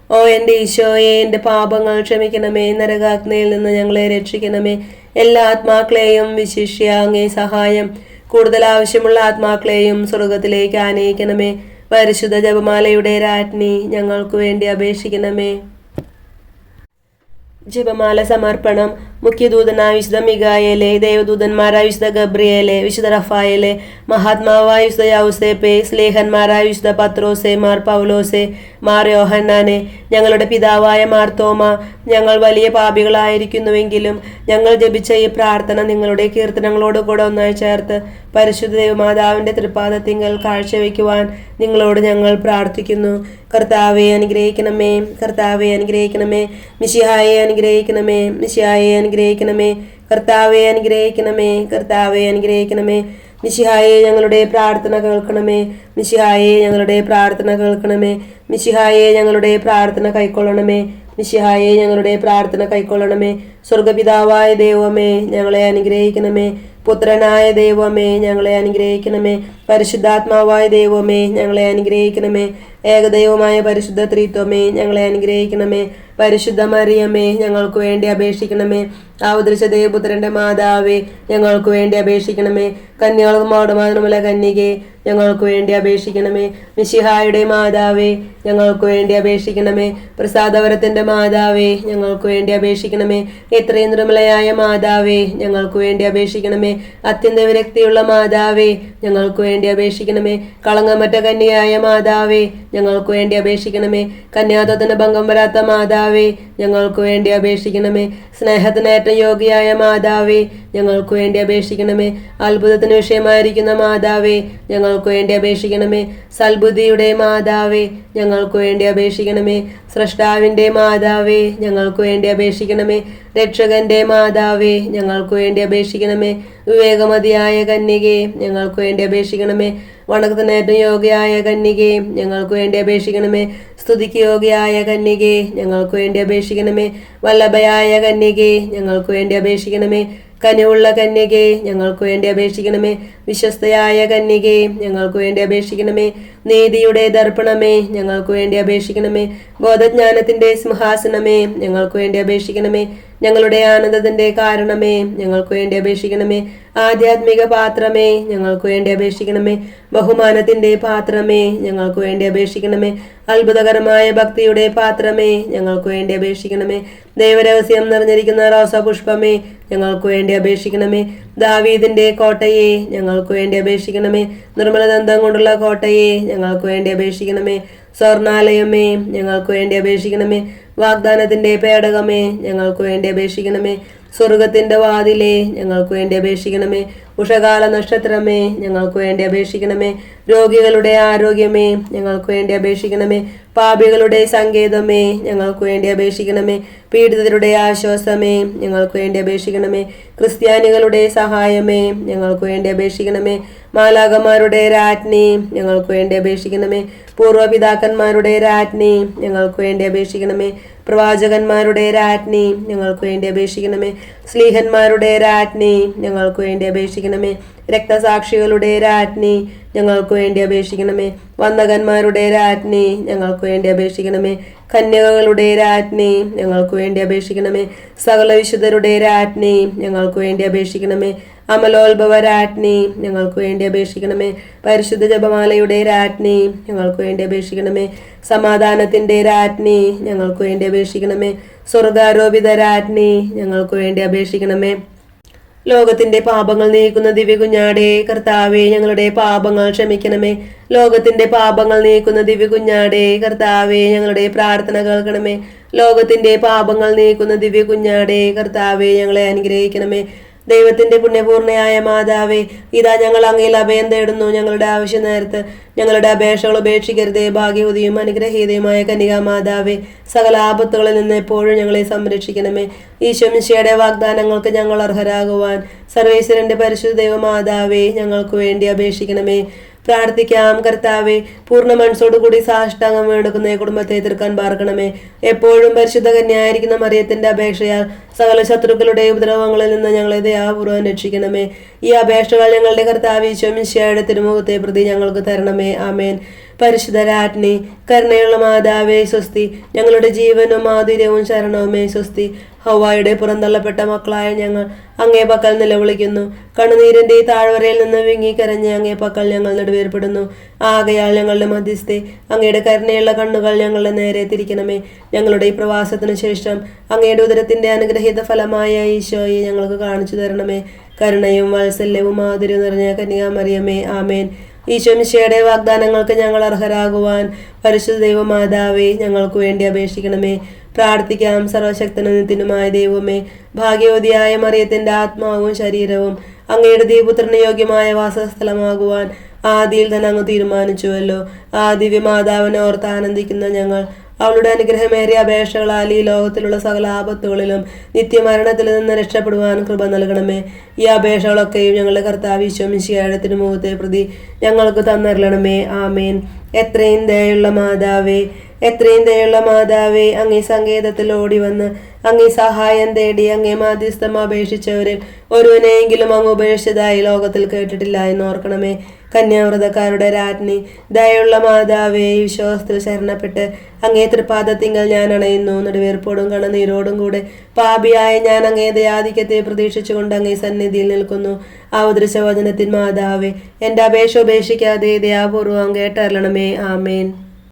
ഓ എൻ്റെ ഈശോയെ, എൻ്റെ പാപങ്ങൾ ക്ഷമിക്കണമേ. നരകാഗ്നിയിൽ നിന്ന് ഞങ്ങളെ രക്ഷിക്കണമേ. എല്ലാ ആത്മാക്കളെയും, വിശിഷ്യ അങ്ങേ സഹായം കൂടുതൽ ആവശ്യമുള്ള ആത്മാക്കളെയും സ്വർഗത്തിലേക്ക് ആനയിക്കണമേ. പരിശുദ്ധ ജപമാലയുടെ രാജ്ഞി, ഞങ്ങൾക്ക് വേണ്ടി അപേക്ഷിക്കണമേ. ജപമാല സമർപ്പണം. മുഖ്യദൂതനായ വിശുദ്ധ മിഖായേലെ, ദേവദൂതന്മാരായ വിശുദ്ധ ഗബ്രിയേലെ, വിശുദ്ധ റഫായേലെ, മഹാത്മാവായ വിശുദ്ധ യൗസേപ്പെ, സ്ലേഹന്മാരായ വിശുദ്ധ പത്രോസെ, മാർ പൗലോസെ, മാർ യോഹന്നാനെ, ഞങ്ങളുടെ പിതാവായ മാർ തോമ, ഞങ്ങൾ വലിയ പാപികളായിരിക്കുന്നുവെങ്കിലും ഞങ്ങൾ ജപിച്ച ഈ പ്രാർത്ഥന നിങ്ങളുടെ കീർത്തനങ്ങളോട് കൂടെ ഒന്നായി ചേർത്ത് പരിശുദ്ധ ദേവമാതാവിൻ്റെ തൃപ്പാദത്തിങ്കൽ കാഴ്ചവെക്കുവാൻ നിങ്ങളോട് ഞങ്ങൾ പ്രാർത്ഥിക്കുന്നു. കർത്താവെ അനുഗ്രഹിക്കണമേ, കർത്താവെ അനുഗ്രഹിക്കണമേ. മിശിഹായെ അനുഗ്രഹിക്കണമേ, മിശിഹായെ അനുഗ്രഹിക്കണമേ. കർത്താവെ അനുഗ്രഹിക്കണമേ, കർത്താവെ അനുഗ്രഹിക്കണമേ. മിശിഹായെ ഞങ്ങളുടെ പ്രാർത്ഥന കേൾക്കണമേ, മിശിഹായെ ഞങ്ങളുടെ പ്രാർത്ഥന കേൾക്കണമേ. മിശിഹായെ ഞങ്ങളുടെ പ്രാർത്ഥന കൈക്കൊള്ളണമേ, മിശിഹായെ ഞങ്ങളുടെ പ്രാർത്ഥന കൈക്കൊള്ളണമേ. സ്വർഗപിതാവായ ദൈവമേ, ഞങ്ങളെ അനുഗ്രഹിക്കണമേ. പുത്രനായ ദൈവമേ, ഞങ്ങളെ അനുഗ്രഹിക്കണമേ. പരിശുദ്ധാത്മാവായ ദൈവമേ, ഞങ്ങളെ അനുഗ്രഹിക്കണമേ. ഏകദൈവമായ പരിശുദ്ധ ത്രിത്വമേ, ഞങ്ങളെ അനുഗ്രഹിക്കണമേ. പരിശുദ്ധ മറിയമേ, ഞങ്ങൾക്ക് വേണ്ടി അപേക്ഷിക്കണമേ. അവതരിച്ച ദേവപുത്രന്റെ മാതാവേ, ഞങ്ങൾക്ക് വേണ്ടി അപേക്ഷിക്കണമേ. കന്യാകുമാരുടെ മാത്രമല്ല കന്യകെ, ഞങ്ങൾക്ക് വേണ്ടി അപേക്ഷിക്കണമേ. മിശിഹായുടെ മാതാവേ, ഞങ്ങൾക്ക് വേണ്ടി അപേക്ഷിക്കണമേ. പ്രസാദവരത്തിന്റെ മാതാവേ, ഞങ്ങൾക്ക് വേണ്ടി അപേക്ഷിക്കണമേ. എത്രയും നിർമ്മലയായ മാതാവേ, ഞങ്ങൾക്ക് വേണ്ടി അപേക്ഷിക്കണമേ. അത്യന്ത വിരക്തിയുള്ള മാതാവേ, ഞങ്ങൾക്ക് വേണ്ടി അപേക്ഷിക്കണമേ. കളങ്കമറ്റ കന്യയായ മാതാവേ, ഞങ്ങൾക്ക് വേണ്ടി അപേക്ഷിക്കണമേ. കന്യാത്വത്തിന് ഭംഗം വരാത്ത മാതാവേ, ഞങ്ങൾക്ക് വേണ്ടി അപേക്ഷിക്കണമേ. സ്നേഹത്തിനേറ്റ യോഗ്യയായ മാതാവേ, ഞങ്ങൾക്ക് വേണ്ടി അപേക്ഷിക്കണമേ. അത്ഭുതത്തിന് വിഷയമായിരിക്കുന്ന മാതാവേ, ഞങ്ങൾക്ക് വേണ്ടി അപേക്ഷിക്കണമേ. സൽബുദ്ധിയുടെ മാതാവേ, ഞങ്ങൾക്ക് വേണ്ടി അപേക്ഷിക്കണമേ. സ്രഷ്ടാവിൻ്റെ മാതാവേ, ഞങ്ങൾക്ക് വേണ്ടി അപേക്ഷിക്കണമേ. രക്ഷകന്റെ മാതാവേ, ഞങ്ങൾക്ക് വേണ്ടി അപേക്ഷിക്കണമേ. വിവേകമതിയായ കന്യകെ, ഞങ്ങൾക്ക് വേണ്ടി അപേക്ഷിക്കണമേ. വണക്കത്തിനേറ്റ യോഗ്യയായ കന്യകെ, ഞങ്ങൾക്ക് വേണ്ടി അപേക്ഷിക്കണമേ. സ്തുതിക്ക് യോഗ്യയായ കന്യകെ, ഞങ്ങൾക്ക് വേണ്ടി അപേക്ഷിക്കണമേ. വല്ലഭയായ കന്യകെ, ഞങ്ങൾക്ക് വേണ്ടി അപേക്ഷിക്കണമേ. കനിവുള്ള കന്യകെ, ഞങ്ങൾക്ക് വേണ്ടി അപേക്ഷിക്കണമേ. വിശ്വസ്തയായ കന്യകെ, ഞങ്ങൾക്ക് വേണ്ടി അപേക്ഷിക്കണമേ. നീതിയുടെ ദർപ്പണമേ, ഞങ്ങൾക്ക് വേണ്ടി അപേക്ഷിക്കണമേ. ബോധജ്ഞാനത്തിന്റെ സിംഹാസനമേ, ഞങ്ങൾക്ക് വേണ്ടി അപേക്ഷിക്കണമേ. ഞങ്ങളുടെ ആനന്ദത്തിന്റെ കാരണമേ, ഞങ്ങൾക്ക് വേണ്ടി അപേക്ഷിക്കണമേ. ആധ്യാത്മിക പാത്രമേ, ഞങ്ങൾക്ക് വേണ്ടി അപേക്ഷിക്കണമേ. ബഹുമാനത്തിന്റെ പാത്രമേ, ഞങ്ങൾക്ക് വേണ്ടി അപേക്ഷിക്കണമേ. അത്ഭുതകരമായ ഭക്തിയുടെ പാത്രമേ, ഞങ്ങൾക്ക് വേണ്ടി അപേക്ഷിക്കണമേ. ദൈവരഹസ്യം നിറഞ്ഞിരിക്കുന്ന റോസാപുഷ്പമേ, ഞങ്ങൾക്ക് വേണ്ടി അപേക്ഷിക്കണമേ. ദാവീദിന്റെ കോട്ടയെ, ഞങ്ങൾക്ക് വേണ്ടി അപേക്ഷിക്കണമേ. നിർമ്മലദന്തം കൊണ്ടുള്ള കോട്ടയെ, ഞങ്ങൾക്ക് വേണ്ടി അപേക്ഷിക്കണമേ. സ്വർണാലയമേ, ഞങ്ങൾക്ക് വേണ്ടി അപേക്ഷിക്കണമേ. വാഗ്ദാനത്തിന്റെ പേടകമേ, ഞങ്ങൾക്ക് വേണ്ടി അപേക്ഷിക്കണമേ. സ്വർഗത്തിന്റെ വാതിലേ, ഞങ്ങൾക്ക് വേണ്ടി അപേക്ഷിക്കണമേ. ഉഷകാല നക്ഷത്രമേ, ഞങ്ങൾക്ക് വേണ്ടി അപേക്ഷിക്കണമേ. രോഗികളുടെ ആരോഗ്യമേ, ഞങ്ങൾക്ക് വേണ്ടി അപേക്ഷിക്കണമേ. പാപികളുടെ സങ്കേതമേ, ഞങ്ങൾക്ക് വേണ്ടി അപേക്ഷിക്കണമേ. പീഡിതരുടെ ആശ്വാസമേ, ഞങ്ങൾക്ക് വേണ്ടി അപേക്ഷിക്കണമേ. ക്രിസ്ത്യാനികളുടെ സഹായമേ, ഞങ്ങൾക്ക് വേണ്ടി അപേക്ഷിക്കണമേ. മാലാകമാരുടെ രാജ്ഞി, ഞങ്ങൾക്ക് വേണ്ടി അപേക്ഷിക്കണമേ. പൂർവ്വപിതാക്കന്മാരുടെ രാജ്ഞി, ഞങ്ങൾക്ക് വേണ്ടി അപേക്ഷിക്കണമേ. പ്രവാചകന്മാരുടെ രാജ്ഞി, ഞങ്ങൾക്ക് വേണ്ടി അപേക്ഷിക്കണമേ. സ്ലീഹന്മാരുടെ രാജ്ഞി, ഞങ്ങൾക്ക് വേണ്ടി അപേക്ഷിക്കണമേ. രക്തസാക്ഷികളുടെ രാജ്ഞി, ഞങ്ങൾക്ക് വേണ്ടി അപേക്ഷിക്കണമേ. വന്ദകന്മാരുടെ രാജ്ഞി, ഞങ്ങൾക്ക് വേണ്ടി അപേക്ഷിക്കണമേ. കന്യകകളുടെ രാജ്ഞി, ഞങ്ങൾക്ക് വേണ്ടി അപേക്ഷിക്കണമേ. സകല വിശുദ്ധരുടെ രാജ്ഞി, ഞങ്ങൾക്ക് വേണ്ടി അപേക്ഷിക്കണമേ. അമലോത്ഭവ രാജ്ഞി, ഞങ്ങൾക്ക് വേണ്ടി അപേക്ഷിക്കണമേ. പരിശുദ്ധ ജപമാലയുടെ രാജ്ഞി, ഞങ്ങൾക്ക് വേണ്ടി അപേക്ഷിക്കണമേ. സമാധാനത്തിന്റെ രാജ്ഞി, ഞങ്ങൾക്ക് വേണ്ടി അപേക്ഷിക്കണമേ. സ്വർഗാരോപിത രാജ്ഞി, ഞങ്ങൾക്ക് വേണ്ടി അപേക്ഷിക്കണമേ. ലോകത്തിന്റെ പാപങ്ങൾ നീക്കുന്ന ദിവ്യകുഞ്ഞാടേ, കർത്താവെ ഞങ്ങളുടെ പാപങ്ങൾ ക്ഷമിക്കണമേ. ലോകത്തിന്റെ പാപങ്ങൾ നീക്കുന്ന ദിവ്യകുഞ്ഞാടേ, കർത്താവെ ഞങ്ങളുടെ പ്രാർത്ഥന കേൾക്കണമേ. ലോകത്തിന്റെ പാപങ്ങൾ നീക്കുന്ന ദിവ്യകുഞ്ഞാടേ, കർത്താവെ ഞങ്ങളെ അനുഗ്രഹിക്കണമേ. ദൈവത്തിന്റെ പുണ്യപൂർണയായ മാതാവേ, ഇതാ ഞങ്ങൾ അങ്ങയിൽ അഭയം തേടുന്നു. ഞങ്ങളുടെ ആവശ്യ നേരത്ത് ഞങ്ങളുടെ അപേക്ഷകൾ ഉപേക്ഷിക്കരുതേ. ഭാഗ്യവതിയും അനുഗ്രഹീതയുമായ കന്യകാ മാതാവേ, സകല ആപത്തുകളിൽ നിന്ന് എപ്പോഴും ഞങ്ങളെ സംരക്ഷിക്കണമേ. ഈശോ മിശിഹായുടെ വാഗ്ദാനങ്ങൾക്ക് ഞങ്ങൾ അർഹരാകുവാൻ സർവേശ്വരന്റെ പരിശുദ്ധ ദൈവമാതാവേ, ഞങ്ങൾക്ക് വേണ്ടി അപേക്ഷിക്കണമേ. പ്രാർത്ഥിക്കാം. കർത്താവെ, പൂർണ്ണ മനസ്സോടുകൂടി സാഷ്ടാംഗം എടുക്കുന്ന കുടുംബത്തെ എതിർക്കാൻ പാർക്കണമേ. എപ്പോഴും പരിശുദ്ധ കന്യായിരിക്കുന്ന മറിയത്തിന്റെ അപേക്ഷയാൽ സകല ശത്രുക്കളുടെ ഉപദ്രവങ്ങളിൽ നിന്ന് ഞങ്ങളെ ദയാപൂർവ്വം രക്ഷിക്കണമേ. ഈ അപേക്ഷകൾ ഞങ്ങളുടെ കർത്താവ് ഈശോ മിശിഹായുടെ തിരുമുഖത്തെ പ്രതി ഞങ്ങൾക്ക് തരണമേ. ആമേൻ. പരിശുദ്ധ രാജ്ഞി, കരുണയുള്ള മാതാവേ സ്വസ്തി. ഞങ്ങളുടെ ജീവനും മാധുര്യവും ശരണവുമേ സ്വസ്തി. ഹവ്വായുടെ പുറന്തള്ളപ്പെട്ട മക്കളായ ഞങ്ങൾ അങ്ങേ പക്കൽ നിലവിളിക്കുന്നു. കണ്ണുനീരിന്റെ ഈ താഴ്വരയിൽ നിന്ന് വിങ്ങിക്കരഞ്ഞ് അങ്ങേ പക്കൽ ഞങ്ങൾ നെടുവേർപ്പെടുന്നു. ആകയാൽ ഞങ്ങളുടെ മധ്യസ്ഥെ, അങ്ങയുടെ കരുണയുള്ള കണ്ണുകൾ ഞങ്ങളുടെ നേരെ തിരിക്കണമേ. ഞങ്ങളുടെ ഈ പ്രവാസത്തിനു ശേഷം അങ്ങയുടെ ഉദരത്തിന്റെ അനുഗ്രഹീത ഫലമായ ഈശോയെ ഞങ്ങൾക്ക് കാണിച്ചു തരണമേ. കരുണയും വാത്സല്യവും മാധുര്യവും നിറഞ്ഞ കന്യാമറിയമേ, ആമേൻ. ഈശോ മിശിഹായുടെ വാഗ്ദാനങ്ങൾക്ക് ഞങ്ങൾ അർഹരാകുവാൻ പരിശുദ്ധ ദൈവമാതാവേ ഞങ്ങൾക്ക് വേണ്ടി അപേക്ഷിക്കണമേ. പ്രാർത്ഥിക്കാം. സർവശക്തനും നിത്യനുമായ ദൈവമേ, ഭാഗ്യവതിയായ മറിയത്തിന്റെ ആത്മാവും ശരീരവും അങ്ങയുടെ ദൈവപുത്രന് യോഗ്യമായ വാസസ്ഥലമാകുവാൻ ആദിയിൽ തന്നെ അങ്ങ് തീരുമാനിച്ചുവല്ലോ. ആ ദിവ്യമാതാവിനെ ഓർത്ത് ആനന്ദിക്കുന്ന ഞങ്ങൾ അവളുടെ അനുഗ്രഹമേറിയ അപേക്ഷകളാൽ ഈ ലോകത്തിലുള്ള സകല ആപത്തുകളിലും നിത്യമരണത്തിൽ നിന്ന് രക്ഷപ്പെടുവാൻ കൃപ നൽകണമേ. ഈ അപേക്ഷകളൊക്കെയും ഞങ്ങളുടെ കർത്താവ് ഈശോ മിശിഹായുടെ തിരുമുഖത്തെ പ്രതി ഞങ്ങൾക്ക് തന്നരുളണമേ. ആമേൻ. എത്രയും ദയുള്ള മാതാവേ, എത്രയും ദയുള്ള മാതാവേ, അങ്ങേ സങ്കേതത്തിൽ ഓടി വന്ന് അങ്ങേ സഹായം തേടി അങ്ങേ മാധ്യസ്ഥം അപേക്ഷിച്ചവരിൽ ഒരുവനെയെങ്കിലും അങ്ങ് ഉപേക്ഷിച്ചതായി ലോകത്തിൽ കേട്ടിട്ടില്ല എന്ന് ഓർക്കണമേ. കന്യാവ്രതക്കാരുടെ രാജ്ഞി, ദയുള്ള മാതാവേ, വിശ്വാസത്തിൽ ശരണപ്പെട്ട് അങ്ങേ തൃപ്പാദത്തിങ്കൽ ഞാൻ അണയുന്നു. നെടുവീർപ്പോടും കണ്ണുനീരോടും കൂടെ പാപിയായ ഞാൻ അങ്ങേ ദയാധിക്യത്തെ പ്രതീക്ഷിച്ചുകൊണ്ട് അങ്ങേ സന്നിധിയിൽ നിൽക്കുന്നു. അവതരിച്ച വചനത്തിൻ മാതാവേ, എൻ്റെ അപേക്ഷ ഉപേക്ഷിക്കാതെ ദയാപൂർവം കേട്ടറിയണമേ. ആമേൻ.